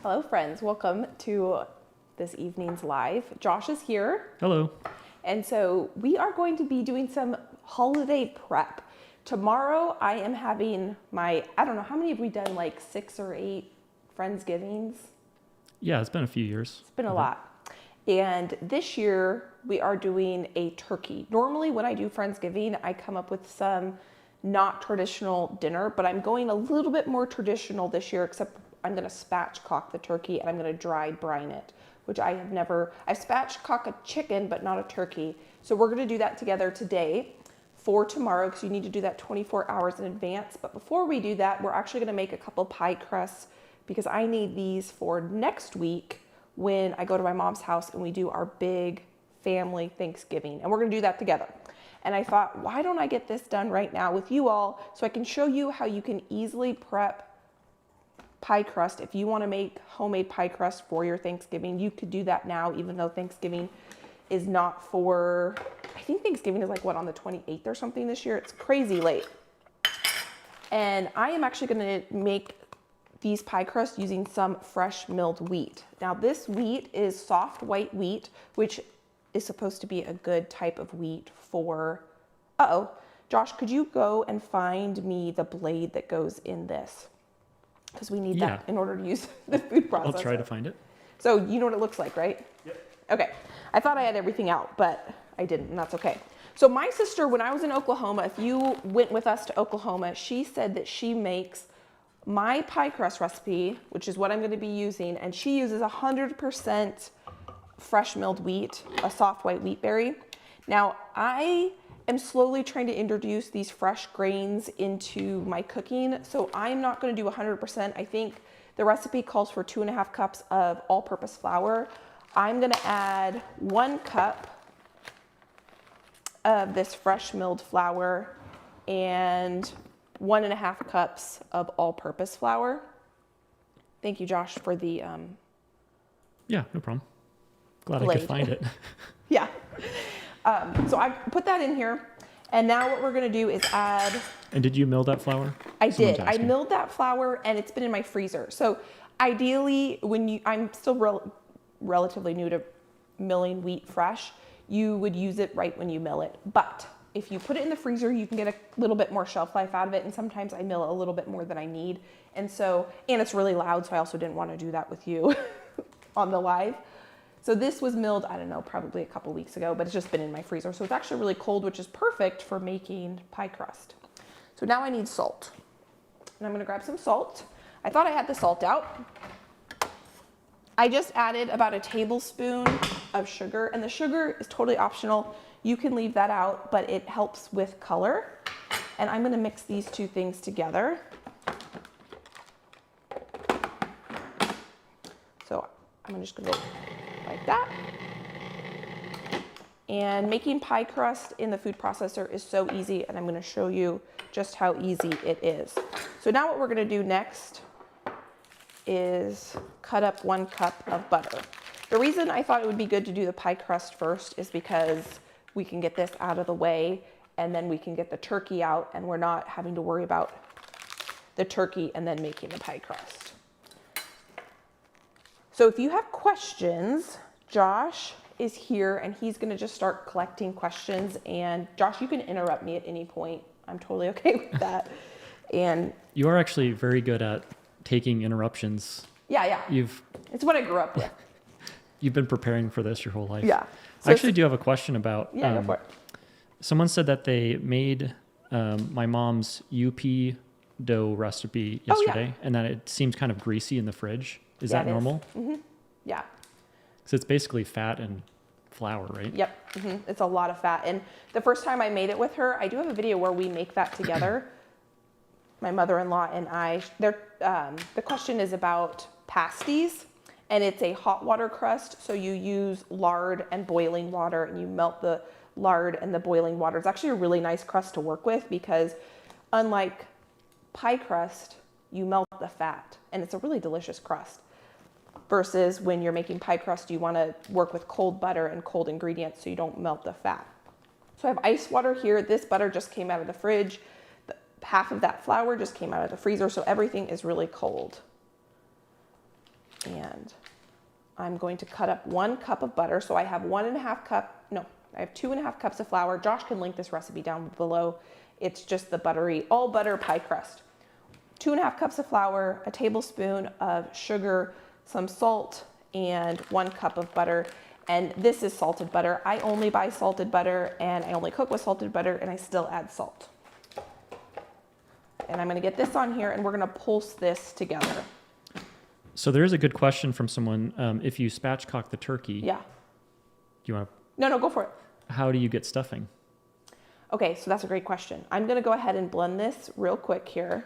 Hello friends, welcome to this evening's live. Josh is here. Hello. And so we are going to be doing some holiday prep. Tomorrow I am having my, I don't know, how many have we done, like 6 or 8 Friendsgivings? Yeah, it's been a few years. It's been a lot. And this year we are doing a turkey. Normally when I do Friendsgiving, I come up with some not traditional dinner, but I'm going a little bit more traditional this year, except I'm gonna spatchcock the turkey and I'm gonna dry brine it, which I have never, I spatchcock a chicken, but not a turkey. So we're gonna do that together today for tomorrow, because you need to do that 24 hours in advance. But before we do that, we're actually gonna make a couple pie crusts, because I need these for next week when I go to my mom's house and we do our big family Thanksgiving. And we're gonna do that together. And I thought, why don't I get this done right now with you all so I can show you how you can easily prep pie crust. If you want to make homemade pie crust for your Thanksgiving, you could do that now, even though Thanksgiving is not for, I think Thanksgiving is like, what, on the 28th or something this year? It's crazy late. And I am actually going to make these pie crusts using some fresh milled wheat. Now this wheat is soft white wheat, which is supposed to be a good type of wheat for, Josh, could you go and find me the blade that goes in this? Because we need that in order to use the food processor. I'll try to find it. So you know what it looks like, right? Yep. Okay. I thought I had everything out, but I didn't, and that's okay. So my sister, when I was in Oklahoma, if you went with us to Oklahoma, she said that she makes my pie crust recipe, which is what I'm going to be using, and she uses 100% fresh milled wheat, a soft white wheat berry. Now, I am slowly trying to introduce these fresh grains into my cooking, so I'm not going to do 100%. I think the recipe calls for 2.5 cups of all-purpose flour. I'm going to add 1 cup of this fresh milled flour and 1.5 cups of all-purpose flour. Thank you, Josh, for the Yeah, no problem. Glad blade. I could find it. Yeah. So I put that in here, and now what we're gonna do is add. And did you mill that flour? I did. I milled that flour, and it's been in my freezer. So ideally, I'm still relatively new to milling wheat fresh, you would use it right when you mill it. But if you put it in the freezer, you can get a little bit more shelf life out of it. And sometimes I mill a little bit more than I need. And it's really loud, so I also didn't want to do that with you on the live. So this was milled, I don't know, probably a couple weeks ago, but it's just been in my freezer. So it's actually really cold, which is perfect for making pie crust. So now I need salt. And I'm gonna grab some salt. I thought I had the salt out. I just added about a tablespoon of sugar, and the sugar is totally optional. You can leave that out, but it helps with color. And I'm gonna mix these two things together. So I'm just gonna like that. And making pie crust in the food processor is so easy, and I'm going to show you just how easy it is. So now what we're going to do next is cut up 1 cup of butter. The reason I thought it would be good to do the pie crust first is because we can get this out of the way, and then we can get the turkey out, and we're not having to worry about the turkey and then making the pie crust. So if you have questions, Josh is here and he's gonna just start collecting questions. And Josh, you can interrupt me at any point. I'm totally okay with that. And you are actually very good at taking interruptions. Yeah. It's what I grew up with. You've been preparing for this your whole life. Yeah. So I actually do have a question about, go for it. Someone said that they made my mom's UP dough recipe yesterday, and that it seems kind of greasy in the fridge. Is that normal? Mm-hmm. Yeah. So it's basically fat and flour, right? Yep. Mm-hmm. It's a lot of fat. And the first time I made it with her, I do have a video where we make that together. My mother-in-law and I. The question is about pasties, and it's a hot water crust. So you use lard and boiling water, and you melt the lard and the boiling water. It's actually a really nice crust to work with, because unlike pie crust, you melt the fat, and it's a really delicious crust. Versus when you're making pie crust, you want to work with cold butter and cold ingredients so you don't melt the fat. So I have ice water here. This butter just came out of the fridge. Half of that flour just came out of the freezer, so everything is really cold. And I'm going to cut up 1 cup of butter. So I have 1.5 cup, no, I have 2.5 cups of flour. Josh can link this recipe down below. It's just the buttery, all butter pie crust. 2.5 cups of flour, a tablespoon of sugar, some salt, and 1 cup of butter. And this is salted butter. I only buy salted butter, and I only cook with salted butter, and I still add salt. And I'm gonna get this on here, and we're gonna pulse this together. So there is a good question from someone. If you spatchcock the turkey, Yeah. do you want to? No, go for it. How do you get stuffing? Okay, so that's a great question. I'm gonna go ahead and blend this real quick here.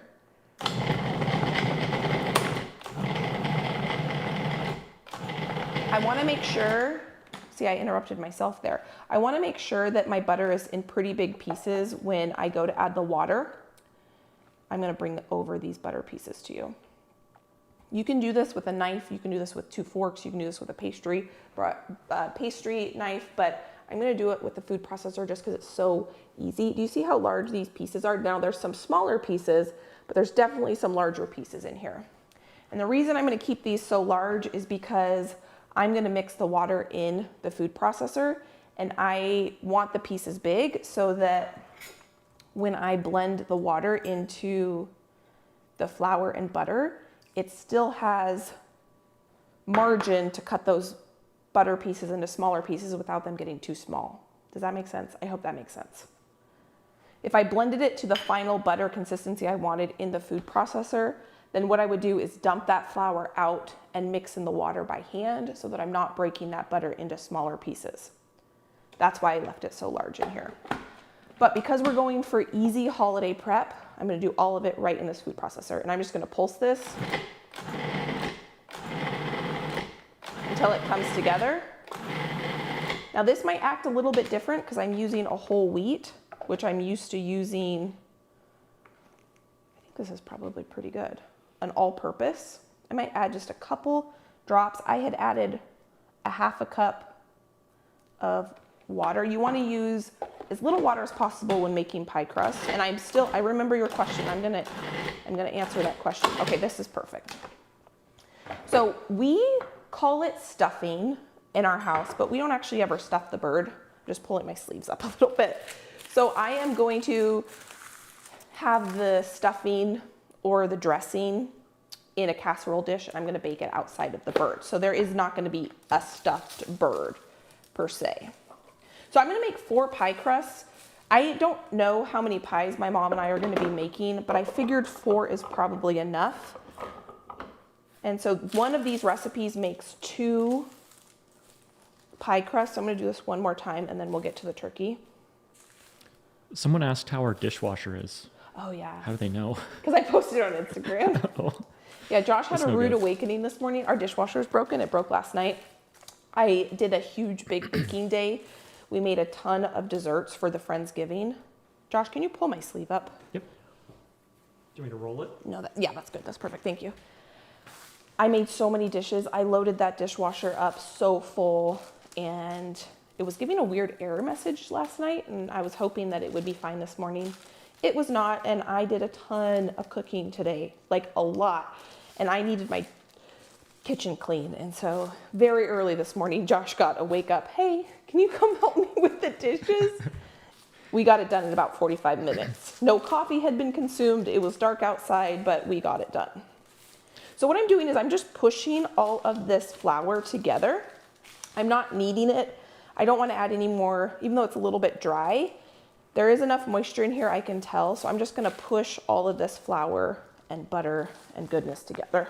I wanna make sure, see, I interrupted myself there. I wanna make sure that my butter is in pretty big pieces when I go to add the water. I'm gonna bring over these butter pieces to you. You can do this with a knife, you can do this with 2 forks, you can do this with a pastry knife, but I'm gonna do it with the food processor just because it's so easy. Do you see how large these pieces are? Now there's some smaller pieces, but there's definitely some larger pieces in here. And the reason I'm gonna keep these so large is because I'm gonna mix the water in the food processor, and I want the pieces big so that when I blend the water into the flour and butter, it still has margin to cut those butter pieces into smaller pieces without them getting too small. Does that make sense? I hope that makes sense. If I blended it to the final butter consistency I wanted in the food processor, then what I would do is dump that flour out and mix in the water by hand so that I'm not breaking that butter into smaller pieces. That's why I left it so large in here. But because we're going for easy holiday prep, I'm gonna do all of it right in this food processor. And I'm just gonna pulse this until it comes together. Now this might act a little bit different because I'm using a whole wheat, which I'm used to using. I think this is probably pretty good. An all-purpose. I might add just a couple drops. I had added a 1/2 cup of water. You want to use as little water as possible when making pie crust. And I remember your question. I'm gonna answer that question. Okay, this is perfect. So we call it stuffing in our house, but we don't actually ever stuff the bird. I'm just pulling my sleeves up a little bit. So I am going to have the stuffing or the dressing in a casserole dish, and I'm gonna bake it outside of the bird. So there is not gonna be a stuffed bird per se. So I'm gonna make 4 pie crusts. I don't know how many pies my mom and I are gonna be making, but I figured 4 is probably enough. And so one of these recipes makes 2 pie crusts. So I'm gonna do this one more time and then we'll get to the turkey. Someone asked how our dishwasher is. Oh yeah. How do they know? Because I posted it on Instagram. Oh. Yeah, Josh had That's a no rude good. awakening this morning. Our dishwasher is broken. It broke last night. I did a huge big baking day. We made a ton of desserts for the Friendsgiving. Josh, can you pull my sleeve up? Yep. Do you want me to roll it? No, yeah, that's good. That's perfect. Thank you. I made so many dishes. I loaded that dishwasher up so full, and it was giving a weird error message last night, and I was hoping that it would be fine this morning. It was not, and I did a ton of cooking today, like a lot, and I needed my kitchen clean. And so very early this morning, Josh got a wake up. Hey, can you come help me with the dishes? We got it done in about 45 minutes. No coffee had been consumed. It was dark outside, but we got it done. So what I'm doing is I'm just pushing all of this flour together. I'm not kneading it. I don't want to add any more, even though it's a little bit dry. There is enough moisture in here, I can tell. So I'm just going to push all of this flour and butter and goodness together.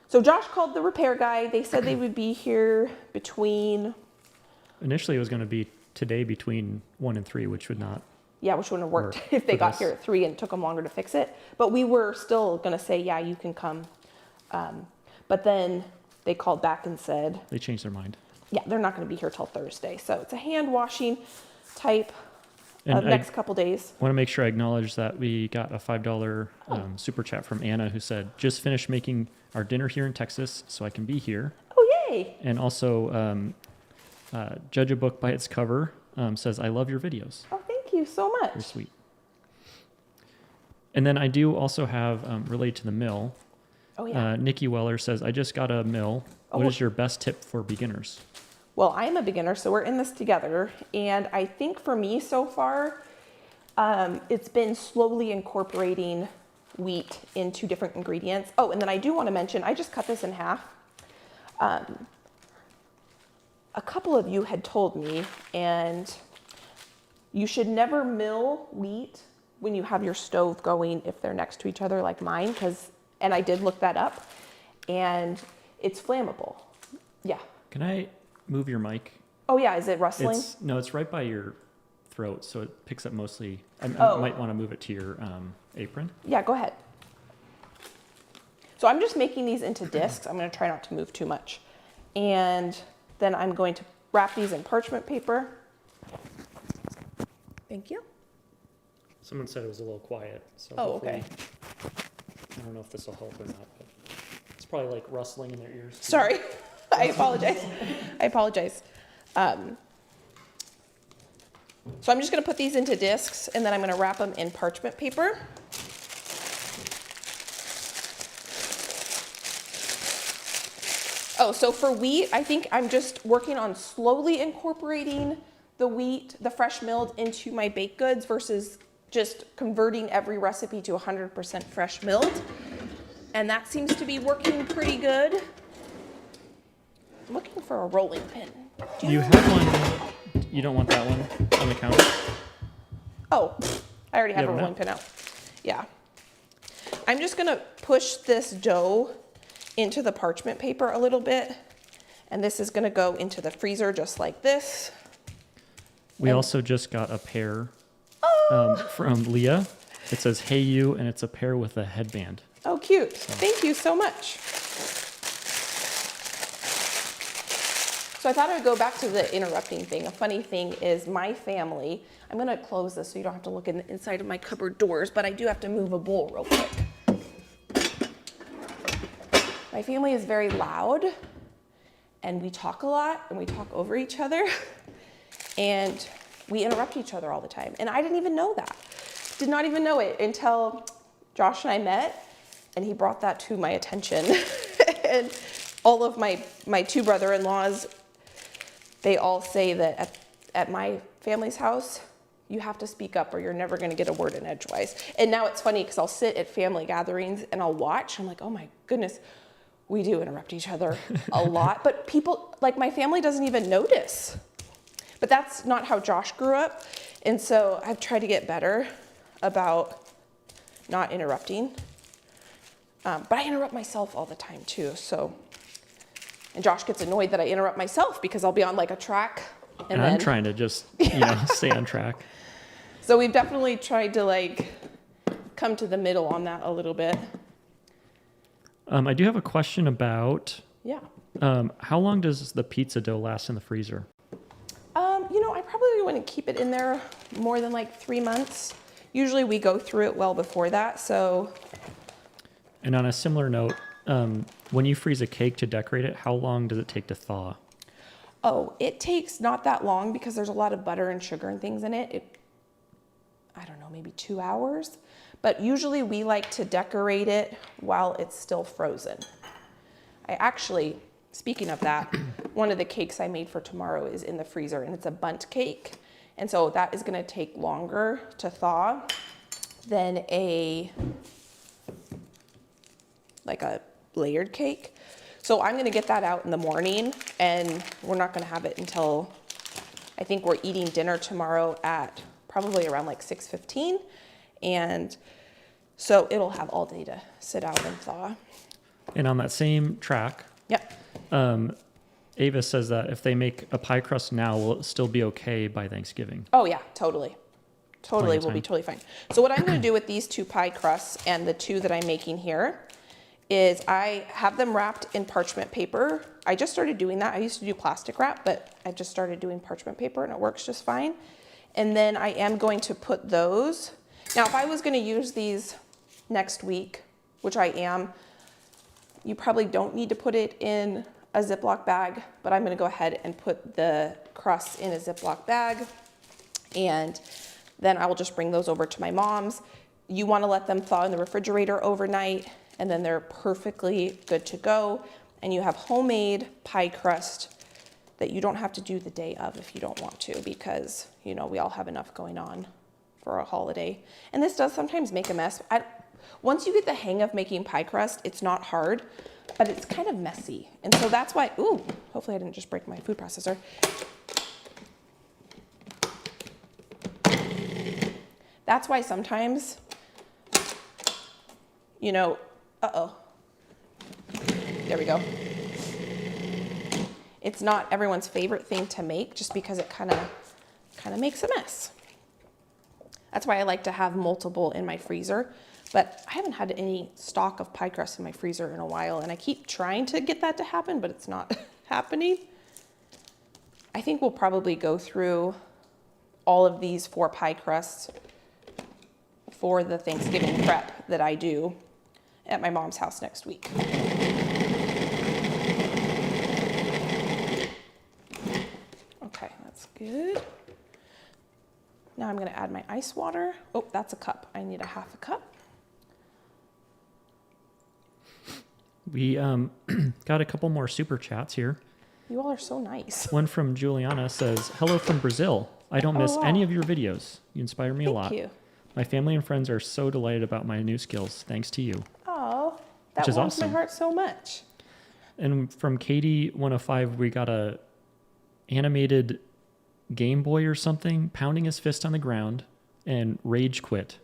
So Josh called the repair guy. They said they would be here between... Initially, it was going to be today between 1 and 3, which would not. Yeah, which wouldn't have worked if they got here at 3 and took them longer to fix it. But we were still going to say, yeah, you can come. But then they called back and said... They changed their mind. Yeah, they're not going to be here till Thursday. So it's a hand washing type of next couple days. I want to make sure I acknowledge that we got a $5 super chat from Anna, who said, just finished making our dinner here in Texas so I can be here. Oh, yay. And also, judge a book by its cover, says, I love your videos. Oh, thank you so much. Very sweet. And then I do also have, related to the mill, Oh, yeah. Nikki Weller says, I just got a mill. What is your best tip for beginners? Well, I'm a beginner, so we're in this together. And I think for me so far, it's been slowly incorporating wheat into different ingredients. Oh, and then I do want to mention, I just cut this in half. A couple of you had told me, and you should never mill wheat when you have your stove going if they're next to each other like mine, and I did look that up, and it's flammable. Yeah. Can I move your mic? Oh yeah, is it rustling? No, it's right by your throat, so it picks up mostly. I might want to move it to your apron. Yeah, go ahead. So I'm just making these into discs. I'm going to try not to move too much. And then I'm going to wrap these in parchment paper. Thank you. Someone said it was a little quiet. So okay. I don't know if this will help or not, but it's probably like rustling in their ears. Too. Sorry. I apologize. So I'm just going to put these into discs, and then I'm going to wrap them in parchment paper. Oh, so for wheat, I think I'm just working on slowly incorporating the fresh milled into my baked goods versus just converting every recipe to 100% fresh milled. And that seems to be working pretty good. I'm looking for a rolling pin. You have one. You don't want that one on the counter? Oh, I already have a rolling pin out. Yeah. I'm just gonna push this dough into the parchment paper a little bit. And this is gonna go into the freezer just like this. We also just got a pair from Leah. It says, hey you, and it's a pair with a headband. Oh, cute. So. Thank you so much. So I thought I would go back to the interrupting thing. A funny thing is my family, I'm gonna close this so you don't have to look in the inside of my cupboard doors, but I do have to move a bowl real quick. My family is very loud, and we talk a lot, and we talk over each other, and we interrupt each other all the time. And I didn't even know that. Did not even know it until Josh and I met, and he brought that to my attention. And all of my two brother-in-laws, they all say that at my family's house, you have to speak up or you're never gonna get a word in edgewise. And now it's funny because I'll sit at family gatherings and I'll watch. I'm like, oh my goodness, we do interrupt each other a lot. But people, like my family doesn't even notice. But that's not how Josh grew up. And so I've tried to get better about not interrupting. But I interrupt myself all the time too, so. And Josh gets annoyed that I interrupt myself because I'll be on like a track. And I'm trying to just, stay on track. So we've definitely tried to like come to the middle on that a little bit. I do have a question about, how long does the pizza dough last in the freezer? I probably wouldn't keep it in there more than like 3 months. Usually we go through it well before that, so. And on a similar note, when you freeze a cake to decorate it, how long does it take to thaw? Oh, it takes not that long because there's a lot of butter and sugar and things in it. I don't know, maybe 2 hours. But usually we like to decorate it while it's still frozen. I actually, speaking of that, one of the cakes I made for tomorrow is in the freezer, and it's a bundt cake. And so that is gonna take longer to thaw than a layered cake. So I'm gonna get that out in the morning, and we're not gonna have it until, I think we're eating dinner tomorrow at probably around like 6:15. And so it'll have all day to sit out and thaw. And on that same track, Ava says that if they make a pie crust now, will it still be okay by Thanksgiving? Oh yeah, totally. Totally will be totally fine. So what I'm gonna do with these two pie crusts and the two that I'm making here is I have them wrapped in parchment paper. I just started doing that. I used to do plastic wrap, but I just started doing parchment paper and it works just fine. And then I am going to put those. Now, if I was gonna use these next week, which I am, you probably don't need to put it in a Ziploc bag, but I'm gonna go ahead and put the crusts in a Ziploc bag, and then I will just bring those over to my mom's. You wanna let them thaw in the refrigerator overnight, and then they're perfectly good to go. And you have homemade pie crust that you don't have to do the day of if you don't want to, because, you know, we all have enough going on for a holiday. And this does sometimes make a mess. Once you get the hang of making pie crust, it's not hard, but it's kind of messy. And so that's why, ooh, hopefully I didn't just break my food processor. That's why sometimes, you know, there we go. It's not everyone's favorite thing to make just because it kind of makes a mess. That's why I like to have multiple in my freezer, but I haven't had any stock of pie crust in my freezer in a while, and I keep trying to get that to happen, but it's not happening. I think we'll probably go through all of these 4 pie crusts for the Thanksgiving prep that I do at my mom's house next week. Okay, that's good. Now I'm gonna add my ice water. Oh, that's a cup. I need a half a cup. We got a couple more super chats here. You all are so nice. One from Juliana says, hello from Brazil. I don't miss any of your videos. You inspire me a lot. Thank you. My family and friends are so delighted about my new skills. Thanks to you. Oh, that Which is warms awesome. my heart so much. And from Katie 105, we got a animated Game Boy or something pounding his fist on the ground and rage quit.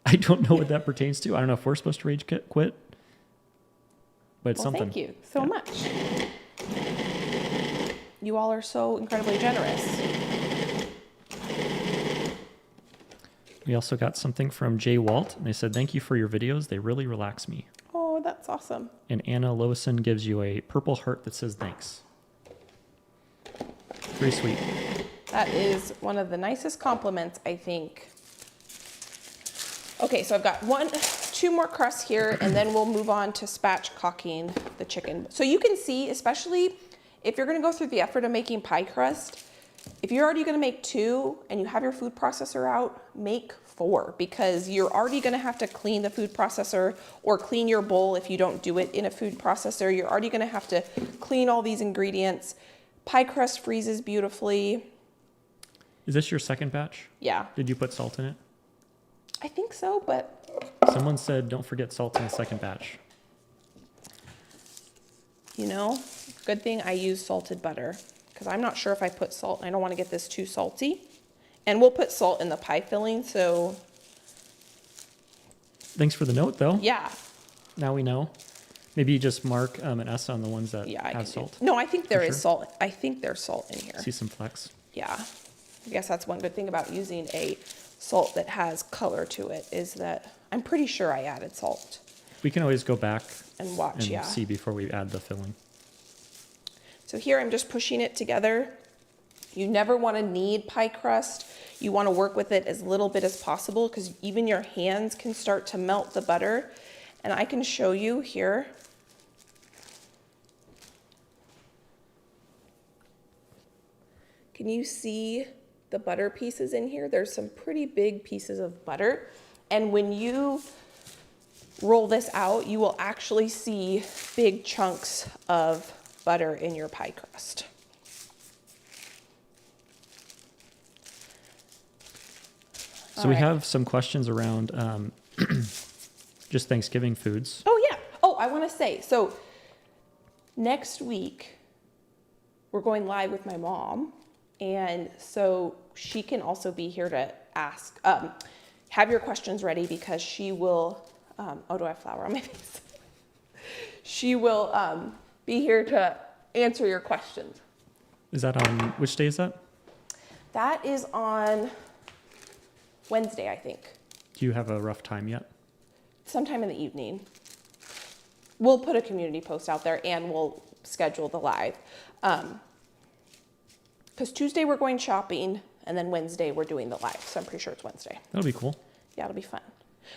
I don't know what that pertains to. I don't know if we're supposed to rage quit, but it's something. Thank you so much. You all are so incredibly generous. We also got something from Jay Walt, and they said, thank you for your videos. They really relax me. Oh, that's awesome. And Anna Lowison gives you a purple heart that says thanks. Pretty sweet. That is one of the nicest compliments, I think. Okay, so I've got 2 more crusts here, and then we'll move on to spatchcocking the chicken. So you can see, especially if you're gonna go through the effort of making pie crust, if you're already gonna make 2 and you have your food processor out, make 4, because you're already gonna have to clean the food processor or clean your bowl if you don't do it in a food processor. You're already gonna have to clean all these ingredients. Pie crust freezes beautifully. Is this your second batch? Yeah, Did you put salt in it? I think so, but Someone said don't forget salt in the second batch. you know, good thing I use salted butter, because I'm not sure if I put salt. I don't want to get this too salty. And we'll put salt in the pie filling, so Thanks for the note, though. yeah. Now we know. Maybe just mark an S on the ones that Yeah, I have can salt. No, I think there For is sure. salt. I think there's salt in here. See some flecks. Yeah. I guess that's one good thing about using a salt that has color to it, is that I'm pretty sure I added salt. We can always go back And watch, and yeah. see before we add the filling. So here I'm just pushing it together. You never want to knead pie crust. You want to work with it as little bit as possible, because even your hands can start to melt the butter. And I can show you here. Can you see the butter pieces in here? There's some pretty big pieces of butter. And when you roll this out, you will actually see big chunks of butter in your pie crust. So we have some questions around just Thanksgiving foods. Oh yeah. Oh, I want to say, so next week we're going live with my mom, and so she can also be here to ask, have your questions ready, because she will, oh, do I have flour on my face? She will be here to answer your questions. Is that on, which day is that? That is on Wednesday, I think. Do you have a rough time yet? Sometime in the evening. We'll put a community post out there, and we'll schedule the live. Because Tuesday we're going shopping, and then Wednesday we're doing the live. So I'm pretty sure it's Wednesday. That'll be cool. Yeah, it'll be fun.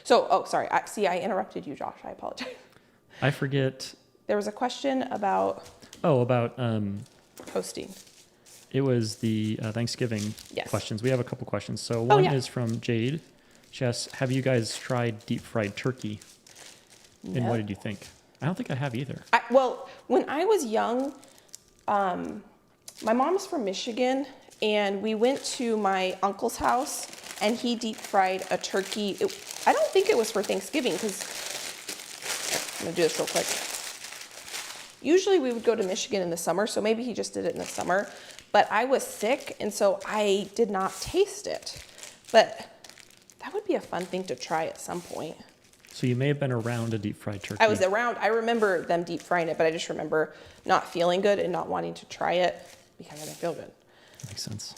So, oh, sorry. I interrupted you, Josh. I apologize. I forget. There was a question about Oh, about hosting. it was the Thanksgiving Yes. questions. We have a couple questions. So one yeah. is from Jade. She asks, have you guys tried deep fried turkey? And No. what did you think? I don't think I have either. Well, when I was young, my mom's from Michigan, and we went to my uncle's house, and he deep fried a turkey. I don't think it was for Thanksgiving, because I'm gonna do this real quick. Usually we would go to Michigan in the summer, so maybe he just did it in the summer. But I was sick, and so I did not taste it. But that would be a fun thing to try at some point. So you may have been around a deep fried turkey. I was around, I remember them deep frying it, but I just remember not feeling good and not wanting to try it because I didn't feel good. Makes sense.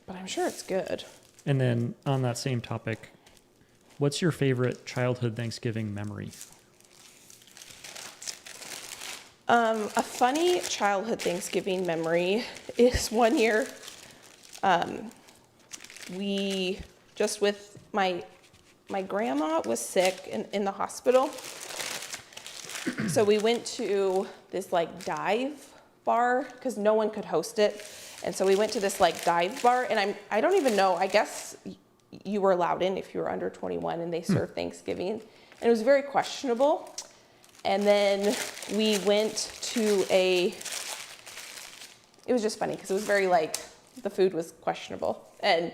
But I'm sure it's good. And then on that same topic, what's your favorite childhood Thanksgiving memory? A funny childhood Thanksgiving memory is one year, we just with my grandma was sick in the hospital. So we went to this like dive bar because no one could host it. And so we went to this like dive bar, and I don't even know, I guess you were allowed in if you were under 21 and they served Thanksgiving. And it was very questionable. And then we went to it was just funny because it was very like, the food was questionable. And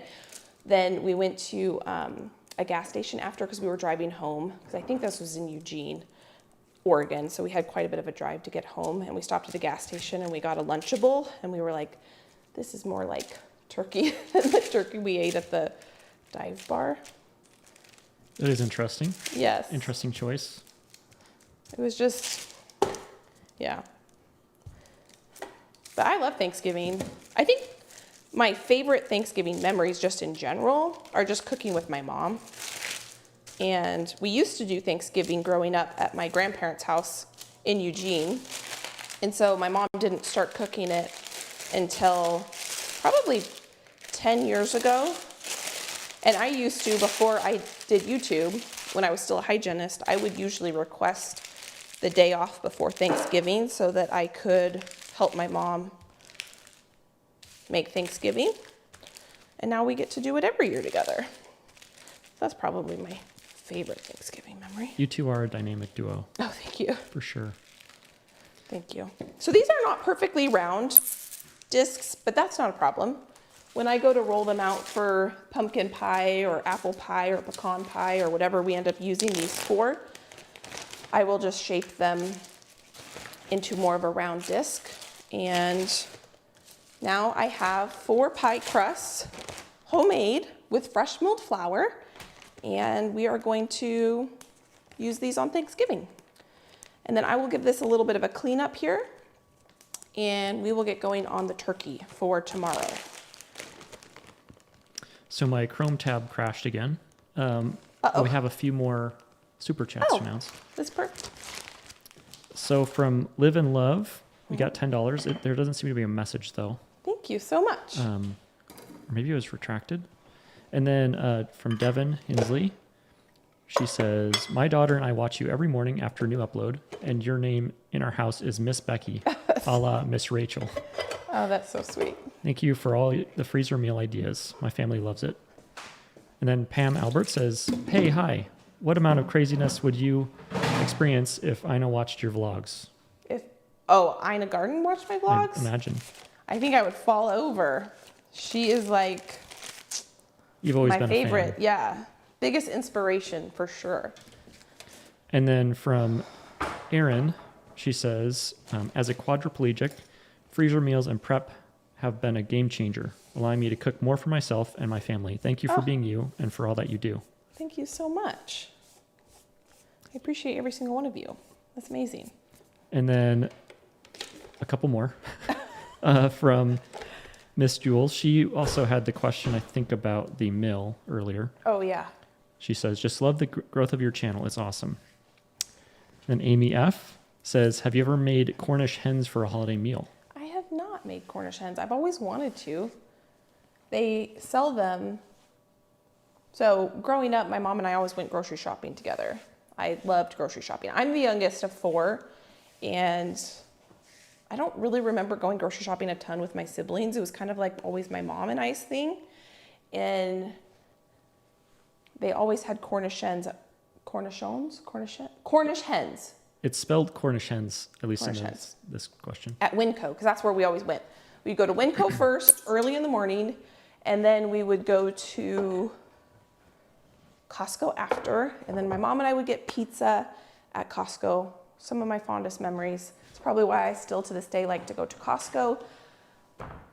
then we went to a gas station after because we were driving home, because I think this was in Eugene, Oregon. So we had quite a bit of a drive to get home, and we stopped at a gas station and we got a Lunchable, and we were like, this is more like turkey than the turkey we ate at the dive bar. That is interesting. Yes. Interesting choice. It was just, yeah. But I love Thanksgiving. I think my favorite Thanksgiving memories just in general are just cooking with my mom. And we used to do Thanksgiving growing up at my grandparents' house in Eugene. And so my mom didn't start cooking it until probably 10 years ago. And I used to, before I did YouTube, when I was still a hygienist, I would usually request the day off before Thanksgiving so that I could help my mom make Thanksgiving. And now we get to do it every year together. That's probably my favorite Thanksgiving memory. You two are a dynamic duo. Oh, thank you. For sure. Thank you. So these are not perfectly round discs, but that's not a problem. When I go to roll them out for pumpkin pie or apple pie or pecan pie or whatever we end up using these for, I will just shape them into more of a round disc. And now I have 4 pie crusts, homemade with fresh milled flour, and we are going to use these on Thanksgiving. And then I will give this a little bit of a cleanup here, and we will get going on the turkey for tomorrow. So my Chrome tab crashed again. We have a few more super chats to announce. That's perfect. So from Live and Love, we got $10. There doesn't seem to be a message though. Thank you so much. Or maybe it was retracted. And then from Devin Hensley, she says, my daughter and I watch you every morning after a new upload, and your name in our house is Miss Becky, a la Miss Rachel. Oh, that's so sweet. Thank you for all the freezer meal ideas. My family loves it. And then Pam Albert says, hey, hi. What amount of craziness would you experience if Ina watched your vlogs? Ina Garden watched my vlogs? Imagine. I think I would fall over. She is like You've always my been favorite. a fan. Yeah. Biggest inspiration for sure. And then from Erin, she says, as a quadriplegic, freezer meals and prep have been a game changer, allowing me to cook more for myself and my family. Thank you for being you and for all that you do. Thank you so much. I appreciate every single one of you. That's amazing. And then a couple more from Miss Jules. She also had the question, I think, about the mill earlier. Oh, yeah. She says, just love the growth of your channel. It's awesome. Then Amy F. says, have you ever made Cornish hens for a holiday meal? I have not made Cornish hens. I've always wanted to. They sell them. So growing up, my mom and I always went grocery shopping together. I loved grocery shopping. I'm the youngest of 4, and I don't really remember going grocery shopping a ton with my siblings. It was kind of like always my mom and I's thing. And they always had Cornish Cornish hens. It's spelled Cornish hens, at least Cornish in hens. this question. At Winco, because that's where we always went. We'd go to Winco first, early in the morning, and then we would go to Costco after, and then my mom and I would get pizza at Costco. Some of my fondest memories. It's probably why I still to this day like to go to Costco.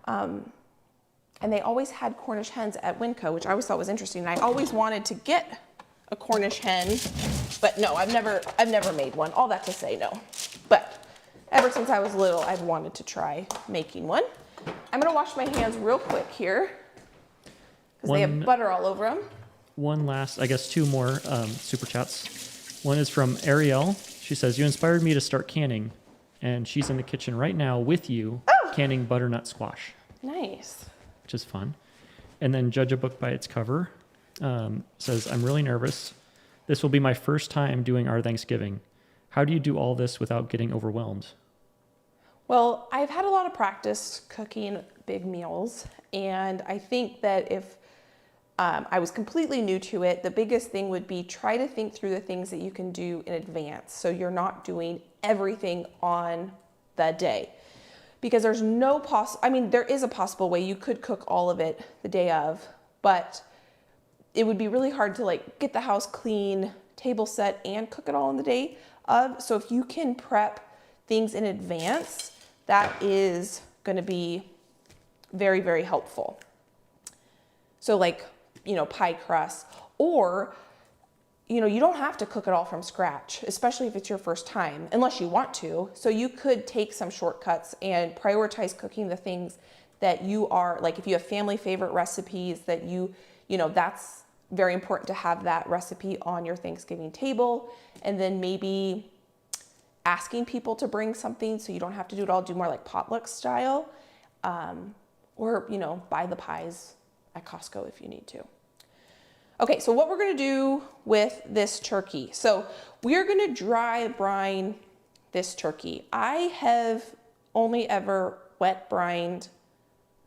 And they always had Cornish hens at Winco, which I always thought was interesting. And I always wanted to get a Cornish hen, but no, I've never made one. All that to say no. But ever since I was little, I've wanted to try making one. I'm gonna wash my hands real quick here because they have butter all over them. One last, I guess 2 more super chats. One is from Ariel. She says, you inspired me to start canning, and she's in the kitchen right now with you canning butternut squash. Nice. Which is fun. And then Judge a Book by its cover says, I'm really nervous. This will be my first time doing our Thanksgiving. How do you do all this without getting overwhelmed? Well, I've had a lot of practice cooking big meals, and I think that if I was completely new to it, the biggest thing would be try to think through the things that you can do in advance so you're not doing everything on the day. Because there's no there is a possible way you could cook all of it the day of, but it would be really hard to like get the house clean, table set, and cook it all on the day of. So if you can prep things in advance, that is going to be very, very helpful. So like, pie crust, or, you don't have to cook it all from scratch, especially if it's your first time, unless you want to. So you could take some shortcuts and prioritize cooking the things that you are, like if you have family favorite recipes that that's very important to have that recipe on your Thanksgiving table. And then maybe asking people to bring something so you don't have to do it all, do more like potluck style, or, buy the pies at Costco if you need to. Okay, so what we're gonna do with this turkey. So we are gonna dry brine this turkey. I have only ever wet brined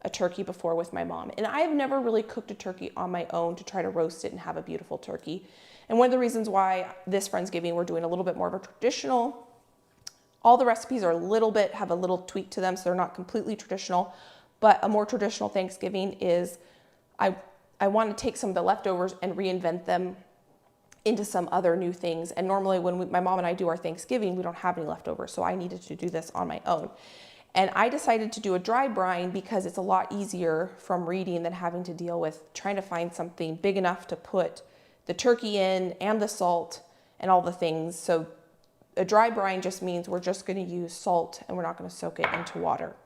a turkey before with my mom, and I've never really cooked a turkey on my own to try to roast it and have a beautiful turkey. And one of the reasons why this Friendsgiving we're doing a little bit more of a traditional, all the recipes are have a little tweak to them, so they're not completely traditional, but a more traditional Thanksgiving is I want to take some of the leftovers and reinvent them into some other new things. And normally when my mom and I do our Thanksgiving, we don't have any leftovers. So I needed to do this on my own. And I decided to do a dry brine because it's a lot easier from reading than having to deal with trying to find something big enough to put the turkey in and the salt and all the things. So a dry brine just means we're just going to use salt and we're not going to soak it into water.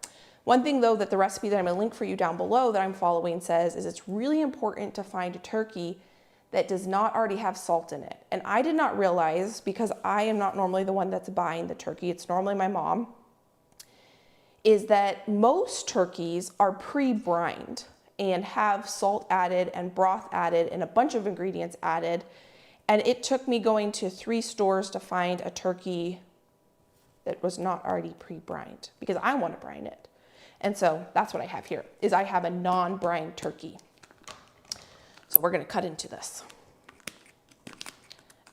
One thing though that the recipe that I'm going to link for you down below that I'm following says is it's really important to find a turkey that does not already have salt in it. And I did not realize, because I am not normally the one that's buying the turkey, it's normally my mom, is that most turkeys are pre-brined and have salt added and broth added and a bunch of ingredients added. And it took me going to 3 stores to find a turkey that was not already pre-brined because I want to brine it. And so that's what I have here, is I have a non-brined turkey. So we're gonna cut into this.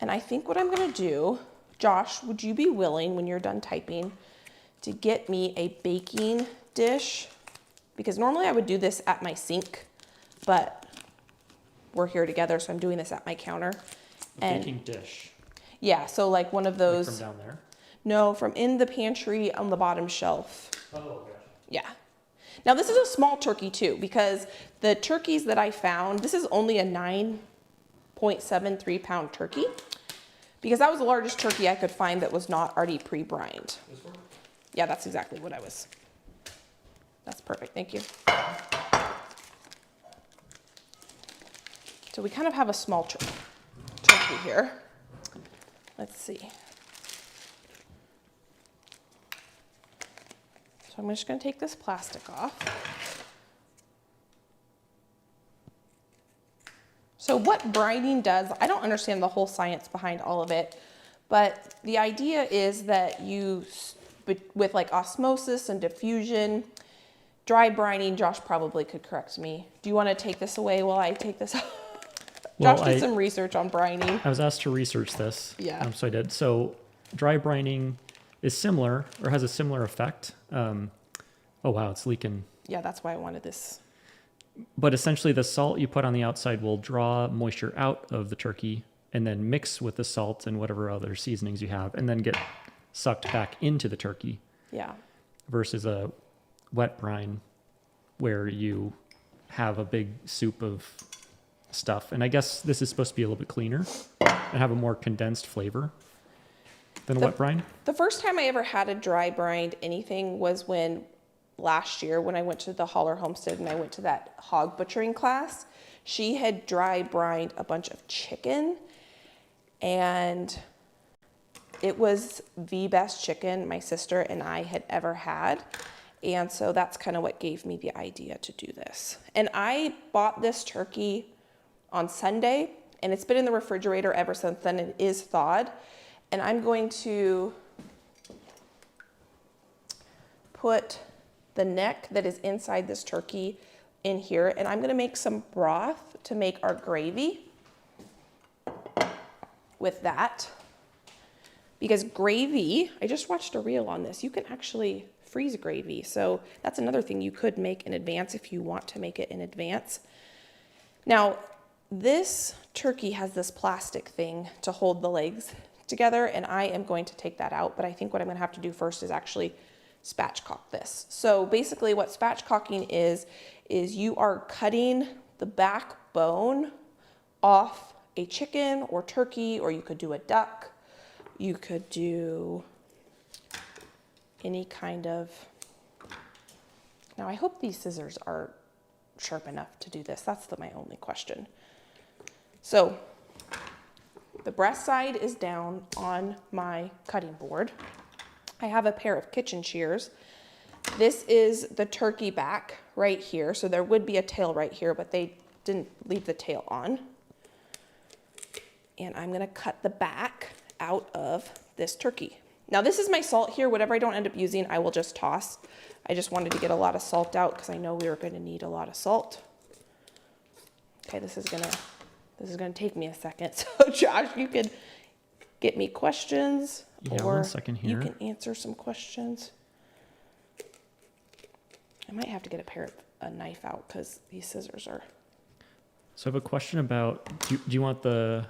And I think what I'm gonna do, Josh, would you be willing when you're done typing to get me a baking dish? Because normally I would do this at my sink, but we're here together, so I'm doing this at my counter. Baking dish. Yeah, so like one of those. Like from down there? No, from in the pantry on the bottom shelf. Oh, gotcha. Yeah. Now this is a small turkey too, because the turkeys that I found, this is only a 9.73 pound turkey, because that was the largest turkey I could find that was not already pre-brined. This one? Yeah, that's exactly what I was. That's perfect, thank you. So we kind of have a small turkey here. Let's see. So I'm just going to take this plastic off. So what brining does, I don't understand the whole science behind all of it, but the idea is that you, with like osmosis and diffusion, dry brining, Josh probably could correct me. Do you want to take this away while I take this off? Well, Josh did some research on brining. I was asked to research this. Yeah. So I did. So dry brining is similar or has a similar effect. Oh, wow, it's leaking. Yeah, that's why I wanted this. But essentially the salt you put on the outside will draw moisture out of the turkey and then mix with the salt and whatever other seasonings you have and then get sucked back into the turkey. Yeah. Versus a wet brine where you have a big soup of stuff. And I guess this is supposed to be a little bit cleaner and have a more condensed flavor than a wet brine. The first time I ever had a dry brined anything was last year when I went to the Acrehomestead and I went to that hog butchering class. She had dry brined a bunch of chicken and it was the best chicken my sister and I had ever had. And so that's kind of what gave me the idea to do this. And I bought this turkey on Sunday and it's been in the refrigerator ever since then. It is thawed. And I'm going to put the neck that is inside this turkey in here. And I'm going to make some broth to make our gravy with that. Because gravy, I just watched a reel on this, you can actually freeze gravy. So that's another thing you could make in advance if you want to make it in advance. Now, this turkey has this plastic thing to hold the legs together, and I am going to take that out, but I think what I'm gonna have to do first is actually spatchcock this. So basically what spatchcocking is you are cutting the backbone off a chicken or turkey, or you could do a duck. You could do any kind of, now I hope these scissors are sharp enough to do this. That's my only question. So the breast side is down on my cutting board. I have a pair of kitchen shears. This is the turkey back right here. So there would be a tail right here, but they didn't leave the tail on. And I'm gonna cut the back out of this turkey. Now this is my salt here. Whatever I don't end up using, I will just toss. I just wanted to get a lot of salt out because I know we were gonna need a lot of salt. Okay, this is gonna take me a second. So Josh, you could get me questions, Yeah, or 1 second here. you can answer some questions. I might have to get a knife out because these scissors are. So I have a question about, do you want the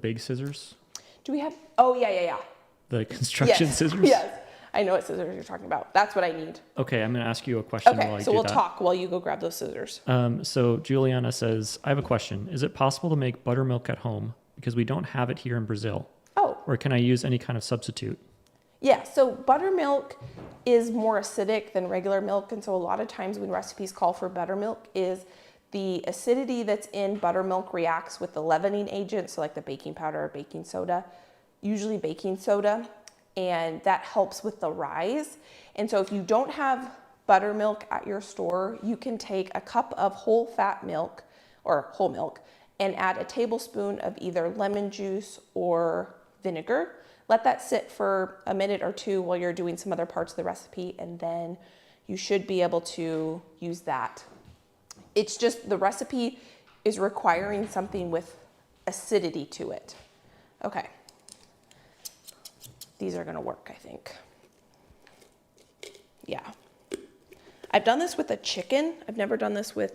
big scissors? Do we have, oh yeah. The construction Yes. scissors? Yes, I know what scissors you're talking about. That's what I need. Okay, I'm going to ask you a question while I Okay, do so we'll that. talk while you go grab those scissors. So Juliana says, I have a question. Is it possible to make buttermilk at home? Because we don't have it here in Brazil. Oh, Or can I use any kind of substitute? yeah, so buttermilk is more acidic than regular milk. And so a lot of times when recipes call for buttermilk is the acidity that's in buttermilk reacts with the leavening agent. So like the baking powder or baking soda, usually baking soda. And that helps with the rise. And so if you don't have buttermilk at your store, you can take a cup of whole fat milk or whole milk and add a tablespoon of either lemon juice or vinegar. Let that sit for a minute or two while you're doing some other parts of the recipe, and then you should be able to use that. It's just the recipe is requiring something with acidity to it. Okay. These are gonna work, I think. Yeah. I've done this with a chicken. I've never done this with,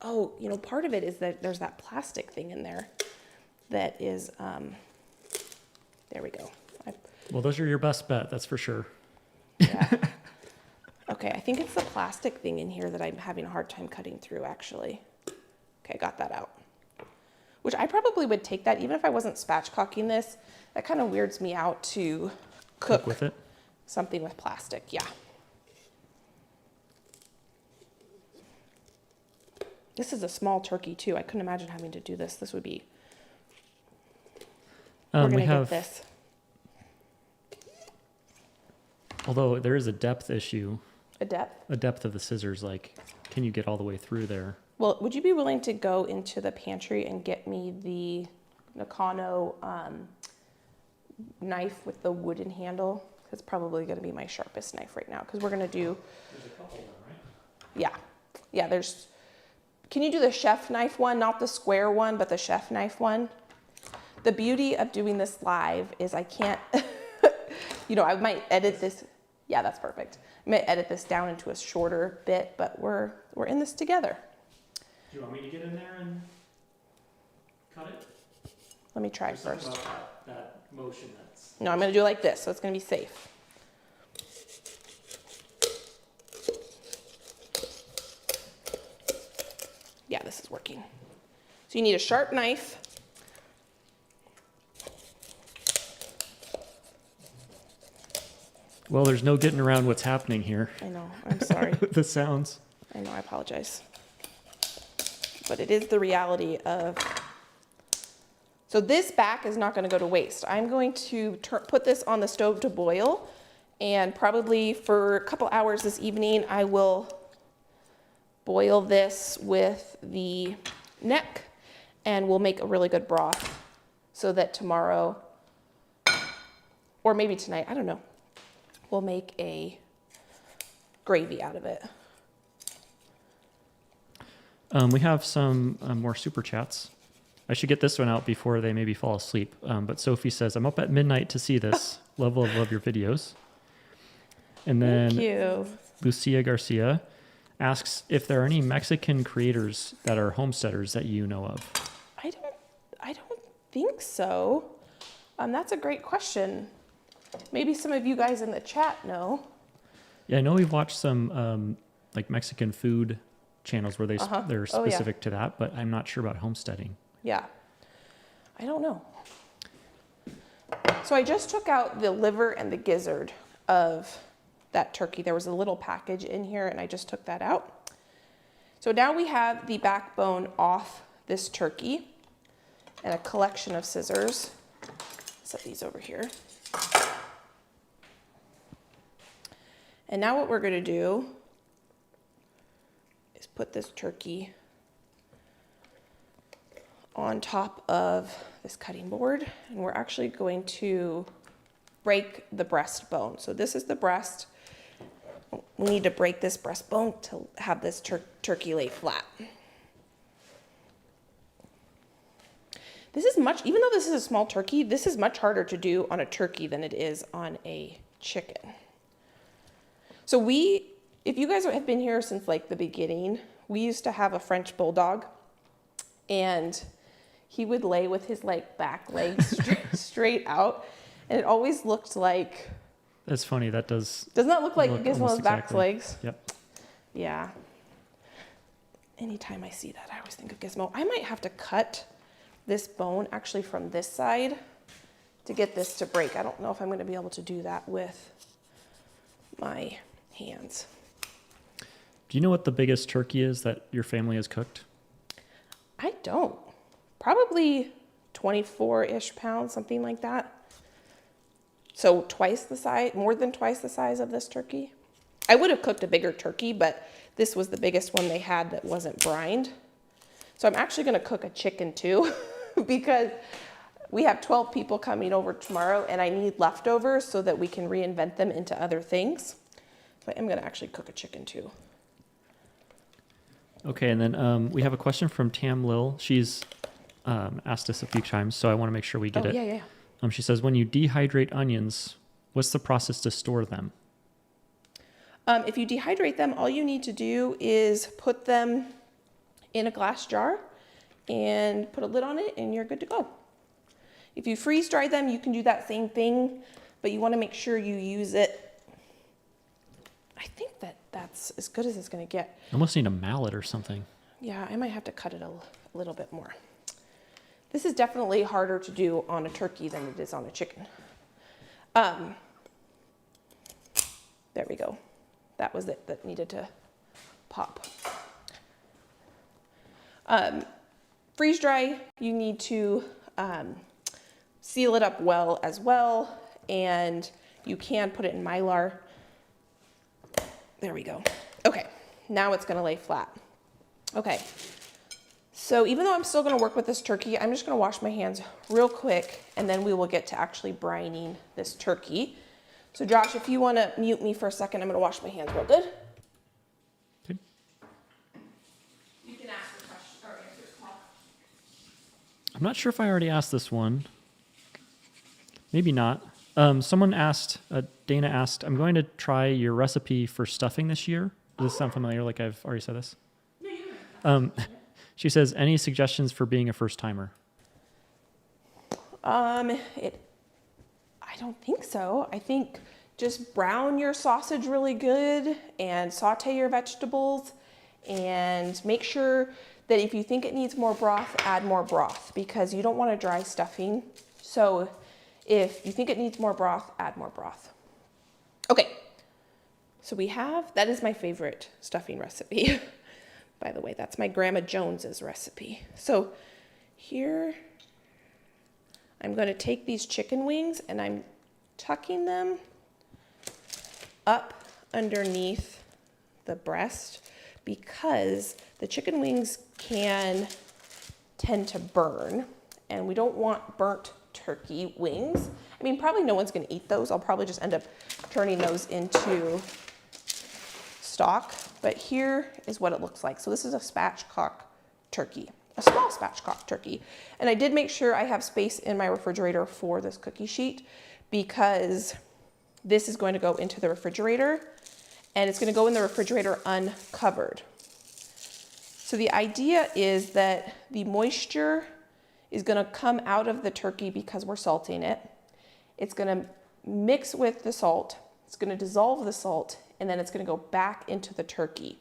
oh, you know, part of it is that there's that plastic thing in there that is, there we go. Well, those are your best bet, that's for sure. Yeah. Okay, I think it's the plastic thing in here that I'm having a hard time cutting through, actually. Okay, got that out. Which I probably would take that, even if I wasn't spatchcocking this. That kind of weirds me out to cook with it. something with plastic, yeah. This is a small turkey too. I couldn't imagine having to do this. This would be, we're gonna get this. Although there is a depth issue. A depth? A depth of the scissors, like, can you get all the way through there? Well, would you be willing to go into the pantry and get me the Nakano knife with the wooden handle? It's probably going to be my sharpest knife right now because we're going to do. There's a couple of them, right? Yeah. Yeah, there's Can you do the chef knife one, not the square one, but the chef knife one? The beauty of doing this live is I can't, you know, I might edit this. Yeah, that's perfect. I might edit this down into a shorter bit, but we're in this together. Do you want me to get in there and cut it? Let me try first. About that motion that's... No, I'm gonna do it like this, so it's gonna be safe. Yeah, this is working. So you need a sharp knife. Well, there's no getting around what's happening here. I know, I'm sorry. The sounds. I know, I apologize. But it is the reality of... So this back is not gonna go to waste. I'm going to put this on the stove to boil, and probably for a couple hours this evening, I will boil this with the neck, and we'll make a really good broth so that tomorrow, or maybe tonight, I don't know, we'll make a gravy out of it. We have some more super chats. I should get this one out before they maybe fall asleep. But Sophie says, I'm up at midnight to see this. Love your videos. And then Thank you. Lucia Garcia asks if there are any Mexican creators that are homesteaders that you know of. I don't think so. That's a great question. Maybe some of you guys in the chat know. Yeah, I know we've watched some like Mexican food channels where they're specific to that, but I'm not sure about homesteading. Yeah, I don't know. So I just took out the liver and the gizzard of that turkey. There was a little package in here and I just took that out. So now we have the backbone off this turkey and a collection of scissors. Set these over here. And now what we're gonna do is put this turkey on top of this cutting board, and we're actually going to break the breastbone. So this is the breast. We need to break this breastbone to have this turkey lay flat. This is much, even though this is a small turkey, this is much harder to do on a turkey than it is on a chicken. So if you guys have been here since like the beginning, we used to have a French bulldog, and he would lay with his like back legs straight out, and it always looked like... That's funny. That does... Doesn't that look like Gizmo's back legs? Yep. Yeah. Anytime I see that, I always think of Gizmo. I might have to cut this bone actually from this side to get this to break. I don't know if I'm going to be able to do that with my hands. Do you know what the biggest turkey is that your family has cooked? I don't. Probably 24-ish pounds, something like that. So twice the size, more than twice the size of this turkey. I would have cooked a bigger turkey, but this was the biggest one they had that wasn't brined. So I'm actually going to cook a chicken too, because we have 12 people coming over tomorrow and I need leftovers so that we can reinvent them into other things. So I am going to actually cook a chicken too. Okay, and then we have a question from Tam Lil. She's asked us a few times, so I want to make sure we get it. Yeah. She says, when you dehydrate onions, what's the process to store them? If you dehydrate them, all you need to do is put them in a glass jar and put a lid on it and you're good to go. If you freeze dry them, you can do that same thing, but you want to make sure you use it. I think that's as good as it's going to get. I almost need a mallet or something. Yeah, I might have to cut it a little bit more. This is definitely harder to do on a turkey than it is on a chicken. There we go. That was it that needed to pop. Freeze dry, you need to seal it up well as well, and you can put it in Mylar. There we go. Okay, now it's gonna lay flat. Okay, so even though I'm still gonna work with this turkey, I'm just gonna wash my hands real quick, and then we will get to actually brining this turkey. So Josh, if you wanna mute me for a second, I'm gonna wash my hands real good. Okay. You can ask I'm not sure if I already asked this one. Maybe not. Someone asked, Dana asked, I'm going to try your recipe for stuffing this year. Does this sound familiar? Like I've already said this? She says, any suggestions for being a first timer? I don't think so. I think just brown your sausage really good and saute your vegetables and make sure that if you think it needs more broth, add more broth because you don't want a dry stuffing. So if you think it needs more broth, add more broth. Okay, so that is my favorite stuffing recipe. By the way, that's my Grandma Jones's recipe. So here, I'm going to take these chicken wings and I'm tucking them up underneath the breast because the chicken wings can tend to burn and we don't want burnt turkey wings. I mean, probably no one's going to eat those. I'll probably just end up turning those into stock, but here is what it looks like. So this is a spatchcock turkey, a small spatchcock turkey. And I did make sure I have space in my refrigerator for this cookie sheet because this is going to go into the refrigerator and it's going to go in the refrigerator uncovered. So the idea is that the moisture is going to come out of the turkey because we're salting it. It's going to mix with the salt. It's going to dissolve the salt and then it's going to go back into the turkey.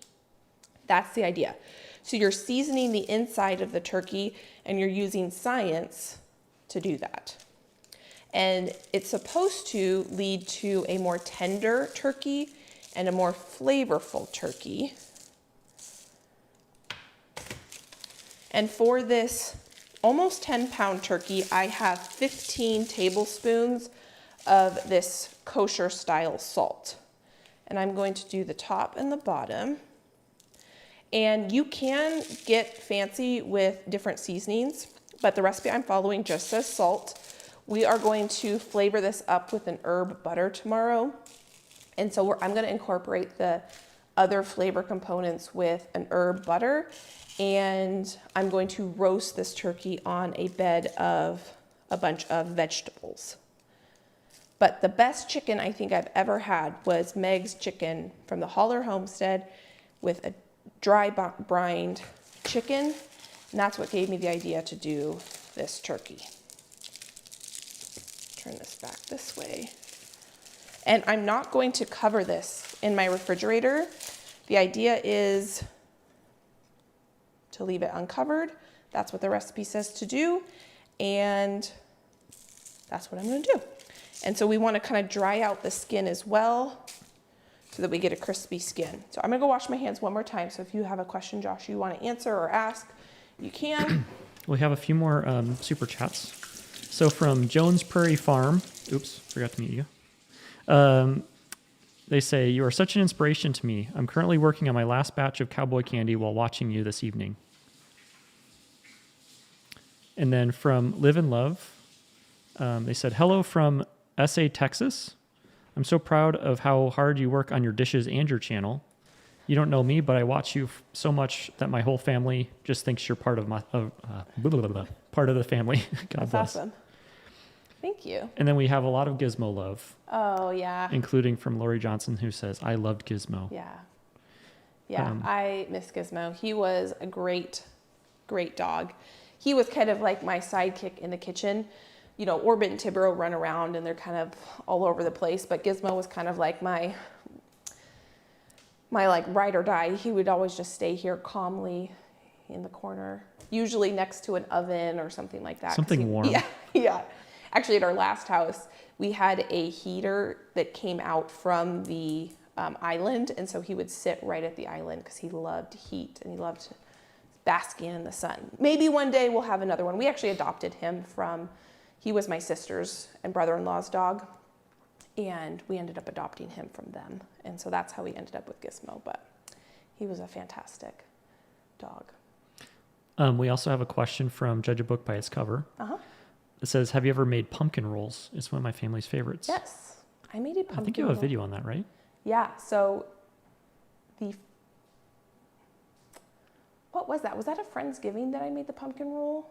That's the idea. So you're seasoning the inside of the turkey and you're using science to do that. And it's supposed to lead to a more tender turkey and a more flavorful turkey. And for this almost 10-pound turkey, I have 15 tablespoons of this kosher style salt. And I'm going to do the top and the bottom. And you can get fancy with different seasonings, but the recipe I'm following just says salt. We are going to flavor this up with an herb butter tomorrow. And so I'm going to incorporate the other flavor components with an herb butter. And I'm going to roast this turkey on a bed of a bunch of vegetables. But the best chicken I think I've ever had was Meg's chicken from the Acrehomestead with a dry brined chicken. And that's what gave me the idea to do this turkey. Turn this back this way. And I'm not going to cover this in my refrigerator. The idea is to leave it uncovered. That's what the recipe says to do. And that's what I'm going to do. And so we want to kind of dry out the skin as well so that we get a crispy skin. So I'm going to go wash my hands one more time. So if you have a question, Josh, you want to answer or ask, you can. We have a few more super chats. So from Jones Prairie Farm, oops, forgot to mute you. They say, you are such an inspiration to me. I'm currently working on my last batch of cowboy candy while watching you this evening. And then from Live and Love, they said, hello from SA, Texas. I'm so proud of how hard you work on your dishes and your channel. You don't know me, but I watch you so much that my whole family just thinks you're part of part of the family. God That's bless. awesome. Thank you. And then we have a lot of Gizmo love. Oh, yeah. Including from Lori Johnson, who says, I loved Gizmo. Yeah. Yeah, I miss Gizmo. He was a great, great dog. He was kind of like my sidekick in the kitchen. You know, Orbit and Tibero run around and they're kind of all over the place, but Gizmo was kind of like my like ride or die. He would always just stay here calmly in the corner, usually next to an oven or something like that. Something warm. Yeah, yeah. Actually, at our last house, we had a heater that came out from the island, and so he would sit right at the island because he loved heat and he loved basking in the sun. Maybe one day we'll have another one. We actually adopted him he was my sister's and brother-in-law's dog, and we ended up adopting him from them. And so that's how we ended up with Gizmo, but he was a fantastic dog. We also have a question from Judge a Book by its cover. Uh-huh. It says, have you ever made pumpkin rolls? It's one of my family's favorites. Yes, I made a pumpkin I think you have roll. a video on that, right? Yeah, so what was that? Was that a Friendsgiving that I made the pumpkin roll?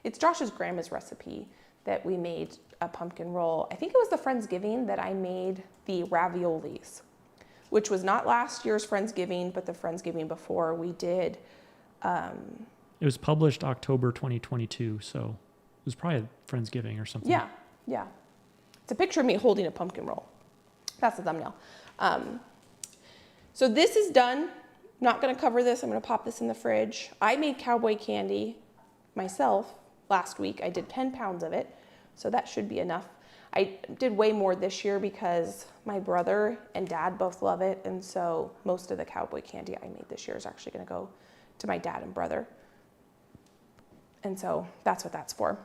It's Josh's grandma's recipe that we made a pumpkin roll. I think it was the Friendsgiving that I made the raviolis, which was not last year's Friendsgiving, but the Friendsgiving before we did. It was published October 2022, so it was probably a Friendsgiving or something. Yeah, yeah. It's a picture of me holding a pumpkin roll. That's the thumbnail. So this is done. Not gonna cover this. I'm gonna pop this in the fridge. I made cowboy candy myself last week. I did 10 pounds of it, so that should be enough. I did way more this year because my brother and dad both love it, and so most of the cowboy candy I made this year is actually gonna go to my dad and brother. And so that's what that's for.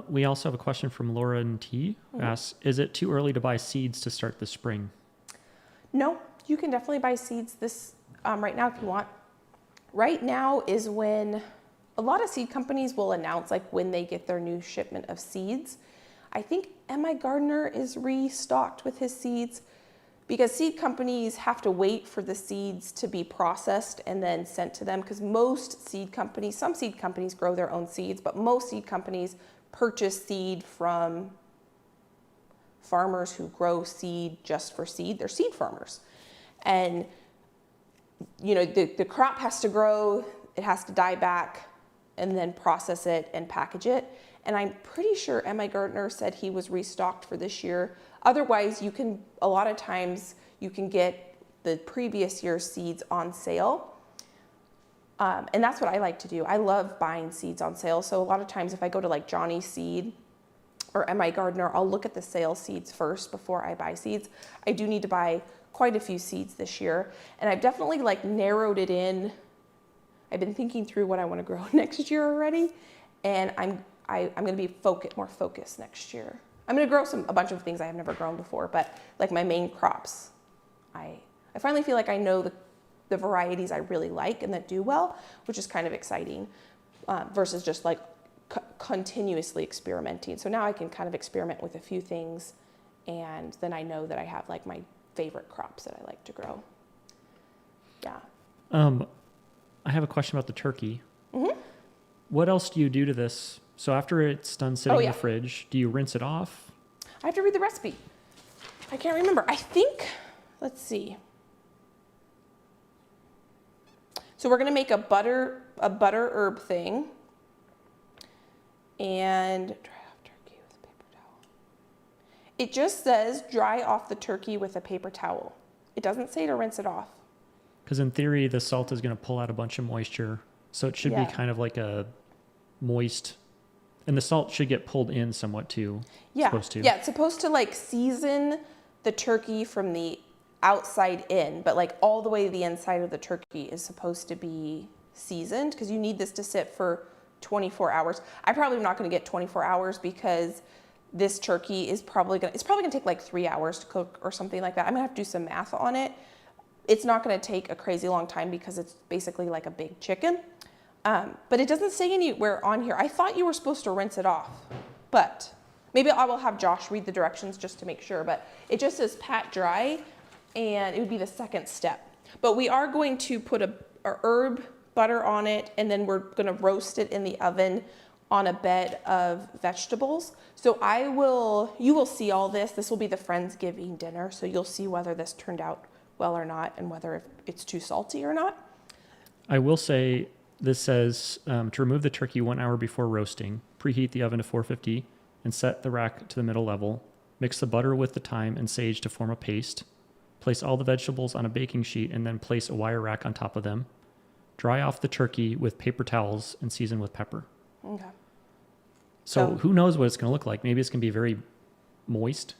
We also have a question from Laura and T, who asks, is it too early to buy seeds to start the spring? No, you can definitely buy seeds this right now if you want. Right now is when a lot of seed companies will announce like when they get their new shipment of seeds. I think M.I. Gardner is restocked with his seeds because seed companies have to wait for the seeds to be processed and then sent to them, because most seed companies, some seed companies grow their own seeds, but most seed companies purchase seed from farmers who grow seed just for seed. They're seed farmers. And you know, the crop has to grow, it has to die back, and then process it and package it. And I'm pretty sure M.I. Gardner said he was restocked for this year. Otherwise, you can, a lot of times, you can get the previous year's seeds on sale. And that's what I like to do. I love buying seeds on sale. So a lot of times if I go to like Johnny's Seed or M.I. Gardner, I'll look at the sale seeds first before I buy seeds. I do need to buy quite a few seeds this year. And I've definitely like narrowed it in. I've been thinking through what I want to grow next year already. And I'm going to be more focused next year. I'm going to grow a bunch of things I have never grown before, but like my main crops, I finally feel like I know the varieties I really like and that do well, which is kind of exciting versus just like continuously experimenting. So now I can kind of experiment with a few things, and then I know that I have like my favorite crops that I like to grow. Yeah. I have a question about the turkey. Mm-hmm. What else do you do to this? So after it's done sitting in the fridge, do you rinse it off? I have to read the recipe. I can't remember. I think, let's see. So we're gonna make a butter herb thing, and dry off turkey with a paper towel. It just says dry off the turkey with a paper towel. It doesn't say to rinse it off. Because in theory, the salt is gonna pull out a bunch of moisture, so it should be kind of like a moist, and the salt should get pulled in somewhat too. Yeah, supposed to. Yeah, it's supposed to like season the turkey from the outside in, but like all the way to the inside of the turkey is supposed to be seasoned, because you need this to sit for 24 hours. I probably am not going to get 24 hours because this turkey is probably going to take like 3 hours to cook or something like that. I'm going to have to do some math on it. It's not going to take a crazy long time because it's basically like a big chicken. But it doesn't say anywhere on here. I thought you were supposed to rinse it off, but maybe I will have Josh read the directions just to make sure. But it just says pat dry, and it would be the second step. But we are going to put a herb butter on it, and then we're going to roast it in the oven on a bed of vegetables. So you will see all this. This will be the Friendsgiving dinner, so you'll see whether this turned out well or not, and whether it's too salty or not. I will say, this says to remove the turkey 1 hour before roasting, preheat the oven to 450 and set the rack to the middle level. Mix the butter with the thyme and sage to form a paste. Place all the vegetables on a baking sheet and then place a wire rack on top of them. Dry off the turkey with paper towels and season with pepper. Okay. So who knows what it's going to look like? Maybe it's going to be very moist.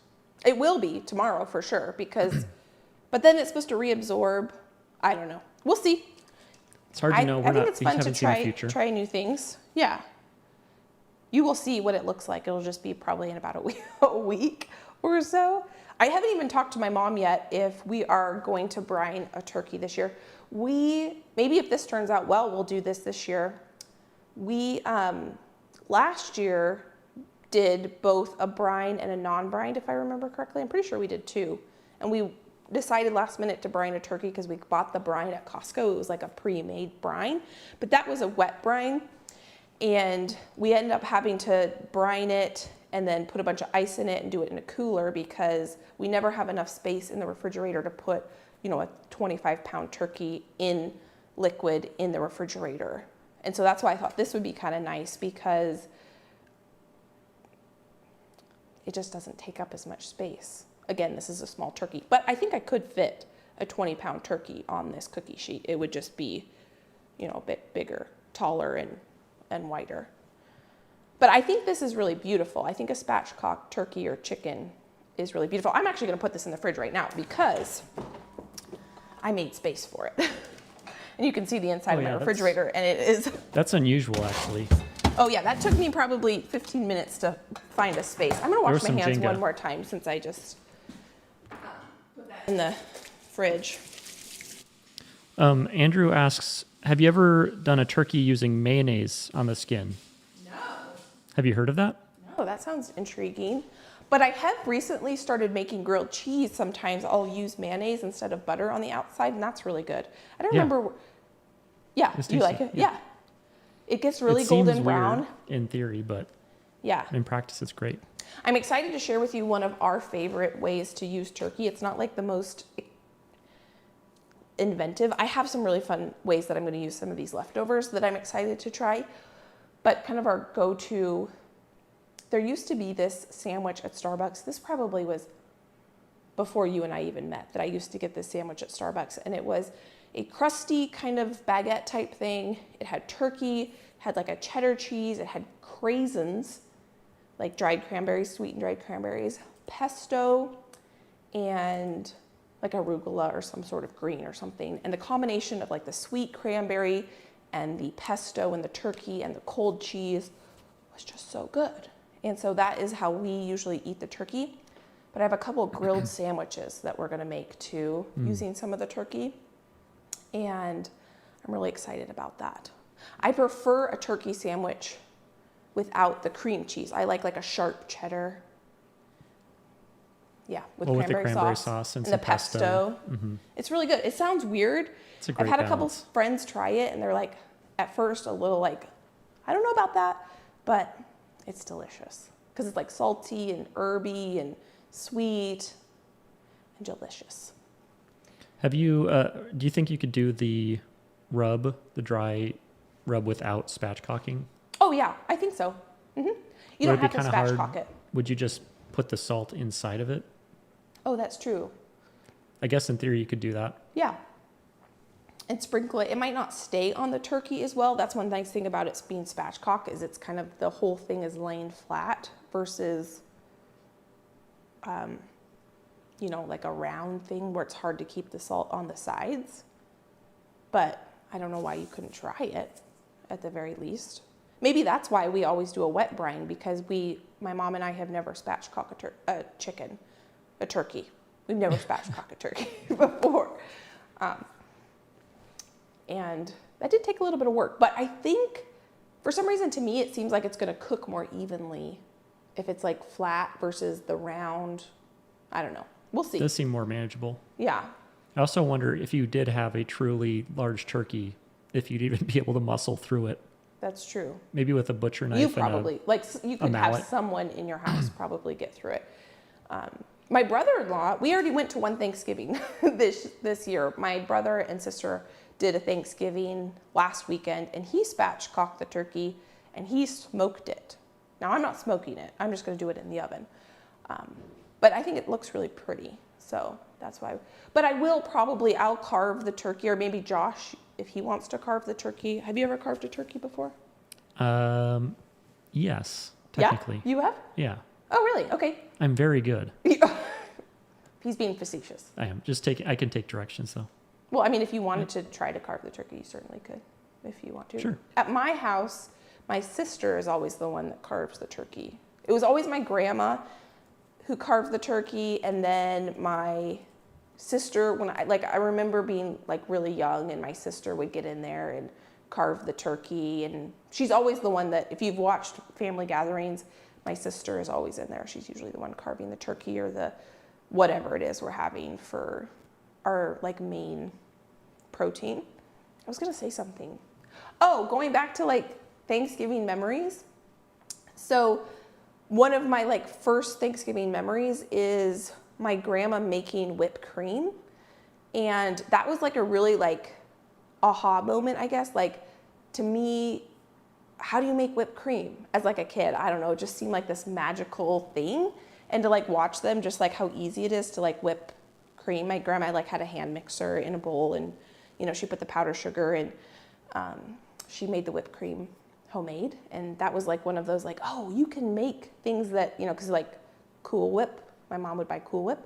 It will be tomorrow for sure, because, but then it's supposed to reabsorb. I don't know. We'll see. It's hard to know. I think it's fun to try new things. Yeah. You will see what it looks like. It'll just be probably in about a week or so. I haven't even talked to my mom yet if we are going to brine a turkey this year. Maybe if this turns out well, we'll do this year. We last year did both a brine and a non-brined, if I remember correctly. I'm pretty sure we did two. And we decided last minute to brine a turkey because we bought the brine at Costco. It was like a pre-made brine, but that was a wet brine. And we end up having to brine it and then put a bunch of ice in it and do it in a cooler because we never have enough space in the refrigerator to put, you know, a 25-pound turkey in liquid in the refrigerator. And so that's why I thought this would be kind of nice because it just doesn't take up as much space. Again, this is a small turkey, but I think I could fit a 20-pound turkey on this cookie sheet. It would just be, you know, a bit bigger, taller, and wider. But I think this is really beautiful. I think a spatchcock turkey or chicken is really beautiful. I'm actually going to put this in the fridge right now because I made space for it. And you can see the inside of my refrigerator, and it is... That's unusual, actually. Oh yeah, that took me probably 15 minutes to find a space. I'm going to wash my hands one more time since I just put that in the fridge. Andrew asks, have you ever done a turkey using mayonnaise on the skin? No. Have you heard of that? No, that sounds intriguing. But I have recently started making grilled cheese. Sometimes I'll use mayonnaise instead of butter on the outside, and that's really good. I don't remember. Yeah, you like it? Yeah. It gets really golden brown. Weird in theory, but yeah, in practice, it's great. I'm excited to share with you one of our favorite ways to use turkey. It's not like the most inventive. I have some really fun ways that I'm going to use some of these leftovers that I'm excited to try. But kind of our go-to, there used to be this sandwich at Starbucks. This probably was before you and I even met, that I used to get this sandwich at Starbucks. And it was a crusty kind of baguette type thing. It had turkey, had like a cheddar cheese. It had craisins, like dried cranberries, sweetened dried cranberries, pesto, and like arugula or some sort of green or something. And the combination of like the sweet cranberry and the pesto and the turkey and the cold cheese was just so good. And so that is how we usually eat the turkey. But I have a couple of grilled sandwiches that we're gonna make too, using some of the turkey. And I'm really excited about that. I prefer a turkey sandwich without the cream cheese. I like a sharp cheddar. Yeah, with cranberry sauce and the pesto. Mm-hmm. It's really good. It sounds weird. It's a great I've had balance. a couple friends try it and they're like, at first a little like, I don't know about that, but it's delicious because it's like salty and herby and sweet and delicious. Have you, do you think you could do the dry rub without spatchcocking? Oh yeah, I think so. Mm-hmm. You don't have to spatchcock it. Would you just put the salt inside of it? Oh, that's true. I guess in theory you could do that. Yeah. And sprinkle it. It might not stay on the turkey as well. That's one nice thing about it being spatchcock is it's kind of, the whole thing is laying flat versus, you know, like a round thing where it's hard to keep the salt on the sides. But I don't know why you couldn't try it at the very least. Maybe that's why we always do a wet brine, because my mom and I have never spatchcocked a turkey. We've never spatchcocked a turkey before. And that did take a little bit of work, but I think for some reason to me, it seems like it's gonna cook more evenly if it's like flat versus the round. I don't know. We'll see. It does seem more manageable. Yeah. I also wonder if you did have a truly large turkey, if you'd even be able to muscle through it. That's true. Maybe with a butcher knife. You probably, you could have someone in your house probably get through it. My brother-in-law, we already went to one Thanksgiving this year. My brother and sister did a Thanksgiving last weekend, and he spatchcocked the turkey and he smoked it. Now I'm not smoking it. I'm just going to do it in the oven. But I think it looks really pretty. So that's why. But I'll carve the turkey, or maybe Josh, if he wants to carve the turkey. Have you ever carved a turkey before? Yes, technically. Yeah? You have? Yeah. Oh, really? Okay. I'm very good. He's being facetious. I am. I can take directions though. Well, I mean, if you wanted to try to carve the turkey, you certainly could, if you want to. Sure. At my house, my sister is always the one that carves the turkey. It was always my grandma who carved the turkey, and then my sister, I remember being like really young, and my sister would get in there and carve the turkey, and she's always the one that, if you've watched family gatherings, my sister is always in there. She's usually the one carving the turkey or the whatever it is we're having for our like main protein. I was gonna say something. Oh, going back to like Thanksgiving memories. So one of my like first Thanksgiving memories is my grandma making whipped cream. And that was like a really like aha moment, I guess. Like to me, how do you make whipped cream as like a kid? I don't know, it just seemed like this magical thing. And to like watch them, just like how easy it is to like whip cream. My grandma like had a hand mixer in a bowl, and you know, she put the powdered sugar, and she made the whipped cream homemade. And that was like one of those like, oh, you can make things that, you know, because like Cool Whip, my mom would buy Cool Whip.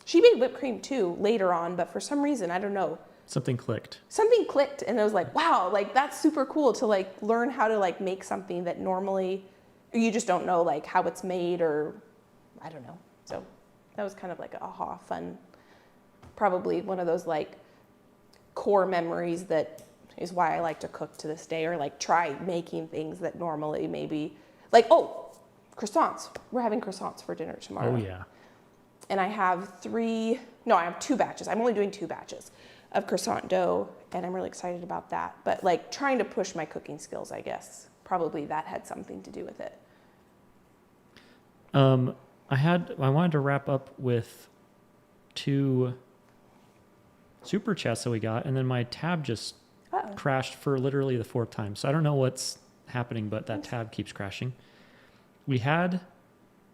She made whipped cream too later on, but for some reason, I don't know, Something clicked. something clicked, and it was like, wow, like that's super cool to like learn how to like make something that normally you just don't know like how it's made, or I don't know. So that was kind of like a aha, fun, probably one of those like core memories that is why I like to cook to this day, or like try making things that normally maybe like, oh, croissants. We're having croissants for dinner tomorrow. Oh yeah. And I have I have 2 batches. I'm only doing 2 batches of croissant dough, and I'm really excited about that. But like trying to push my cooking skills, I guess. Probably that had something to do with it. I wanted to wrap up with 2 super chats that we got, and then my tab just Uh-oh. crashed for literally the 4th time. So I don't know what's happening, but that tab keeps crashing. We had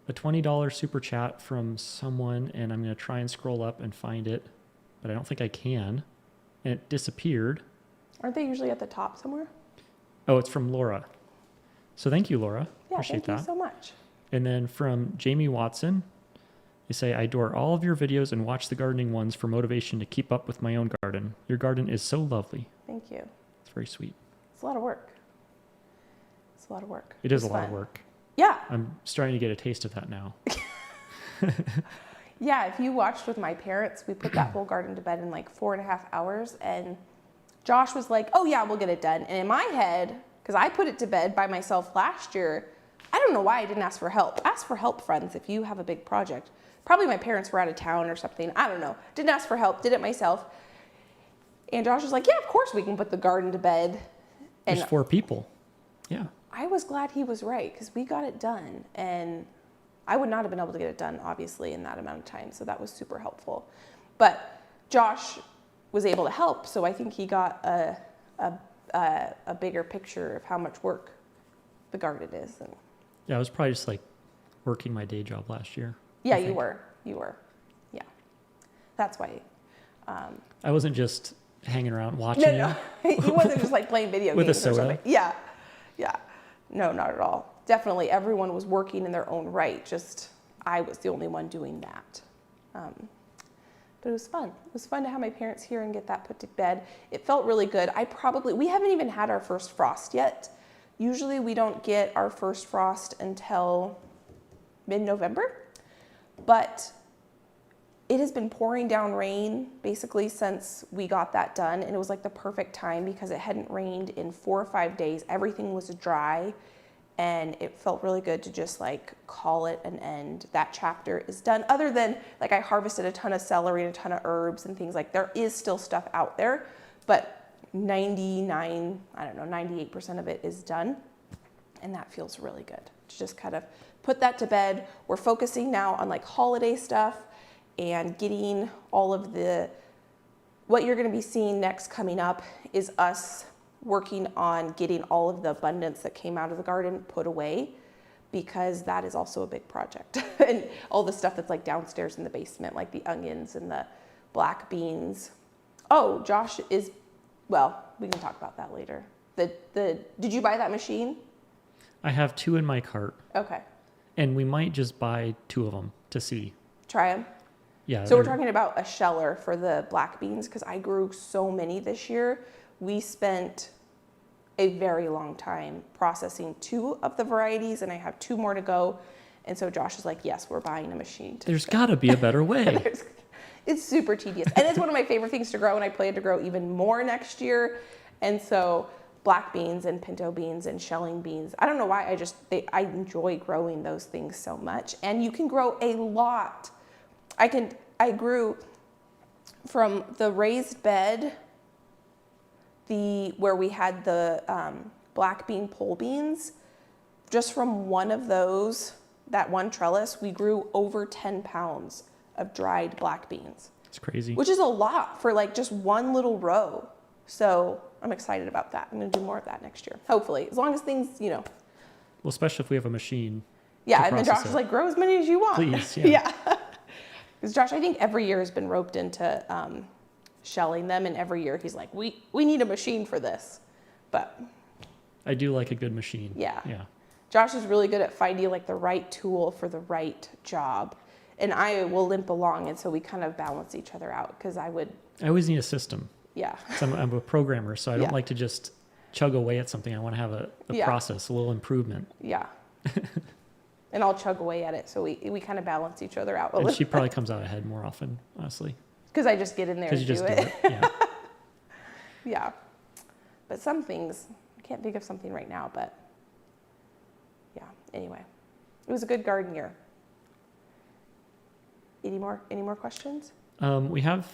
a $20 super chat from someone, and I'm going to try and scroll up and find it, but I don't think I can. And it disappeared. Aren't they usually at the top somewhere? Oh, it's from Laura. So thank you, Laura. Yeah, Appreciate thank that. you so much. And then from Jamie Watson, they say, I adore all of your videos and watch the gardening ones for motivation to keep up with my own garden. Your garden is so lovely. Thank you. It's very sweet. It's a lot of work. It's a lot of work. It is It's a lot fun. of work. Yeah. I'm starting to get a taste of that now. Yeah, if you watched with my parents, we put that whole garden to bed in like 4.5 hours, and Josh was like, oh yeah, we'll get it done. And in my head, because I put it to bed by myself last year, I don't know why I didn't ask for help. Ask for help, friends, if you have a big project. Probably my parents were out of town or something. I don't know. Didn't ask for help, did it myself. And Josh was like, yeah, of course we can put the garden to bed. And There's 4 people. Yeah. I was glad he was right, because we got it done. And I would not have been able to get it done, obviously, in that amount of time. So that was super helpful. But Josh was able to help, so I think he got a bigger picture of how much work the garden is. And Yeah, I was probably just like working my day job last year. yeah, I you think. were. Yeah. That's why. I wasn't just hanging around watching No. He wasn't just like playing video With a games or soda? something. Yeah. No, not at all. Definitely everyone was working in their own right. Just I was the only one doing that. But it was fun. It was fun to have my parents here and get that put to bed. It felt really good. We haven't even had our first frost yet. Usually we don't get our first frost until mid-November, but it has been pouring down rain basically since we got that done, and it was like the perfect time because it hadn't rained in 4 or 5 days. Everything was dry, and it felt really good to just like call it an end. That chapter is done. Other than like I harvested a ton of celery and a ton of herbs and things, like there is still stuff out there, but 98% of it is done, and that feels really good to just kind of put that to bed. We're focusing now on like holiday stuff and getting all of what you're going to be seeing next coming up is us working on getting all of the abundance that came out of the garden put away, because that is also a big project. And all the stuff that's like downstairs in the basement, like the onions and the black beans. Oh, Josh is, well, we can talk about that later. Did you buy that machine? I have 2 in my cart, Okay. and we might just buy 2 of them to see. Try them. Yeah. So we're talking about a sheller for the black beans, because I grew so many this year. We spent a very long time processing 2 of the varieties, and I have 2 more to go. And so Josh is like, yes, we're buying a machine. There's got to be a better way. It's super tedious. And it's one of my favorite things to grow, and I plan to grow even more next year. And so black beans and pinto beans and shelling beans, I don't know why, I enjoy growing those things so much. And you can grow a lot. I grew from the raised bed where we had the black bean pole beans, just from one of those, that one trellis, we grew over 10 pounds of dried black beans. It's crazy. Which is a lot for like just one little row. So I'm excited about that. I'm gonna do more of that next year, hopefully, as long as things, you know. Well, especially if we have a machine. Yeah, and then Josh is like, grow as many as you want. Please, yeah. Because Josh, I think every year has been roped into shelling them, and every year he's like, we need a machine for this. But I do like a good machine. Yeah. Yeah. Josh is really good at finding like the right tool for the right job. And I will limp along, and so we kind of balance each other out, because I always need a system. Yeah. I'm a programmer, so I don't like to just chug away at something. I want to have a process, a little improvement. Yeah. And I'll chug away at it, so we kind of balance each other out. And she probably comes out ahead more often, honestly. Because I just get in there and do it. Yeah. Yeah. But some things, I can't think of something right now, but yeah. Anyway, it was a good garden year. Any more questions? We have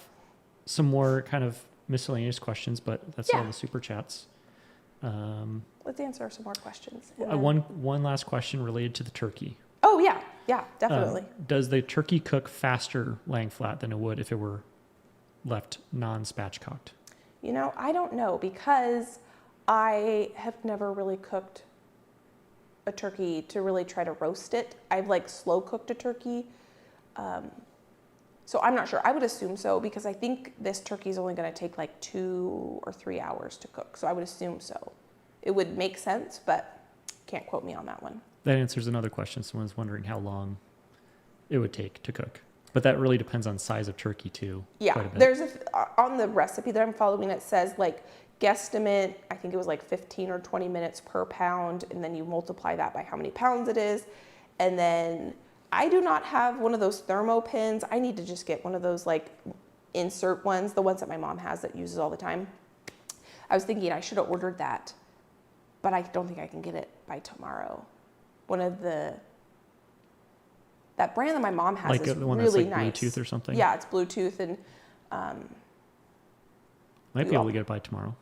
some more kind of miscellaneous questions, but that's all the super chats. Let's answer some more questions. One last question related to the turkey. Oh yeah, definitely. Does the turkey cook faster laying flat than it would if it were left non-spatchcocked? You know, I don't know, because I have never really cooked a turkey to really try to roast it. I've like slow cooked a turkey. So I'm not sure. I would assume so, because I think this turkey is only going to take like 2 or 3 hours to cook. So I would assume so. It would make sense, but can't quote me on that one. That answers another question. Someone's wondering how long it would take to cook. But that really depends on size of turkey too. Yeah, there's on the recipe that I'm following, it says like guesstimate, I think it was like 15 or 20 minutes per pound, and then you multiply that by how many pounds it is. And then I do not have one of those thermo pins. I need to just get one of those like insert ones, the ones that my mom has that uses all the time. I was thinking I should have ordered that, but I don't think I can get it by tomorrow. One of that brand that my mom has is the one really that's like nice. Bluetooth or something? Yeah, it's Bluetooth, and might be able to get it by tomorrow.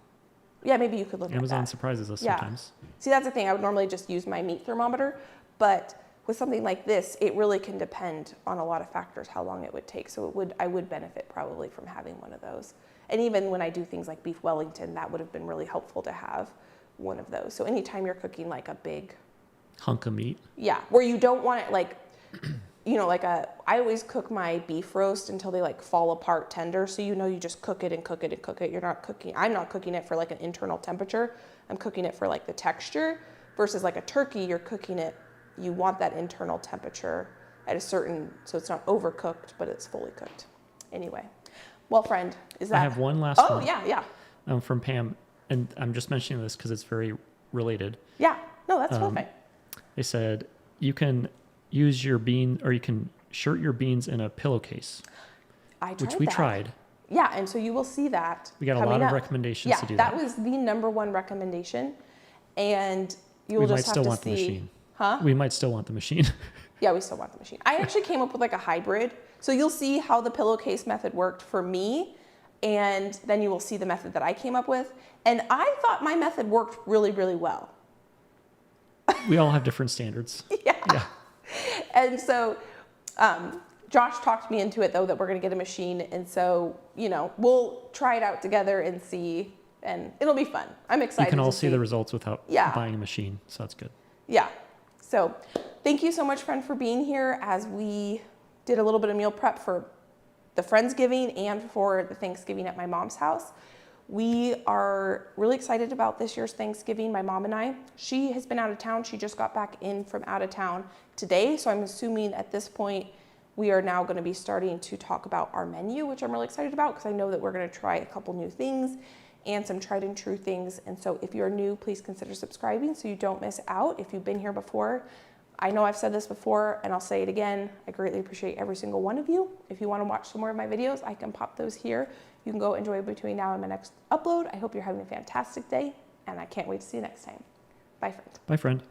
Yeah, maybe you could look Amazon at that. surprises us sometimes. See, that's the thing. I would normally just use my meat thermometer, but with something like this, it really can depend on a lot of factors how long it would take. So I would benefit probably from having one of those. And even when I do things like beef Wellington, that would have been really helpful to have one of those. So anytime you're cooking like a big hunk of meat. Yeah, where you don't want it like, you know, like I always cook my beef roast until they like fall apart tender. So you know, you just cook it and cook it and cook it. I'm not cooking it for like an internal temperature. I'm cooking it for like the texture, versus like a turkey, you're cooking it, you want that internal temperature at a certain, so it's not overcooked, but it's fully cooked. Anyway, well, friend, is that? I have one last one. Oh, yeah. From Pam, and I'm just mentioning this because it's very related. Yeah, no, that's perfect. They said you can use your bean, or you can shirt your beans in a pillowcase. Which we tried. Yeah, and so you will see that. We got a lot of recommendations to do that. Yeah, that was the #1 recommendation, and you will just have to see. We might still want the machine. Huh? We might still want the machine. Yeah, we still want the machine. I actually came up with like a hybrid. So you'll see how the pillowcase method worked for me, and then you will see the method that I came up with. And I thought my method worked really, really well. We all have different standards. Yeah. And so Josh talked me into it, though, that we're going to get a machine. And so, you know, we'll try it out together and see, and it'll be fun. I'm excited. You can all see the results without buying a machine, so that's good. Yeah. So thank you so much, friend, for being here as we did a little bit of meal prep for the Friendsgiving and for the Thanksgiving at my mom's house. We are really excited about this year's Thanksgiving, my mom and I. She has been out of town. She just got back in from out of town today. So I'm assuming at this point, we are now going to be starting to talk about our menu, which I'm really excited about because I know that we're going to try a couple new things and some tried and true things. And so if you're new, please consider subscribing so you don't miss out. If you've been here before, I know I've said this before and I'll say it again. I greatly appreciate every single one of you. If you want to watch some more of my videos, I can pop those here. You can go enjoy between now and my next upload. I hope you're having a fantastic day and I can't wait to see you next time. Bye, friend. Bye, friend.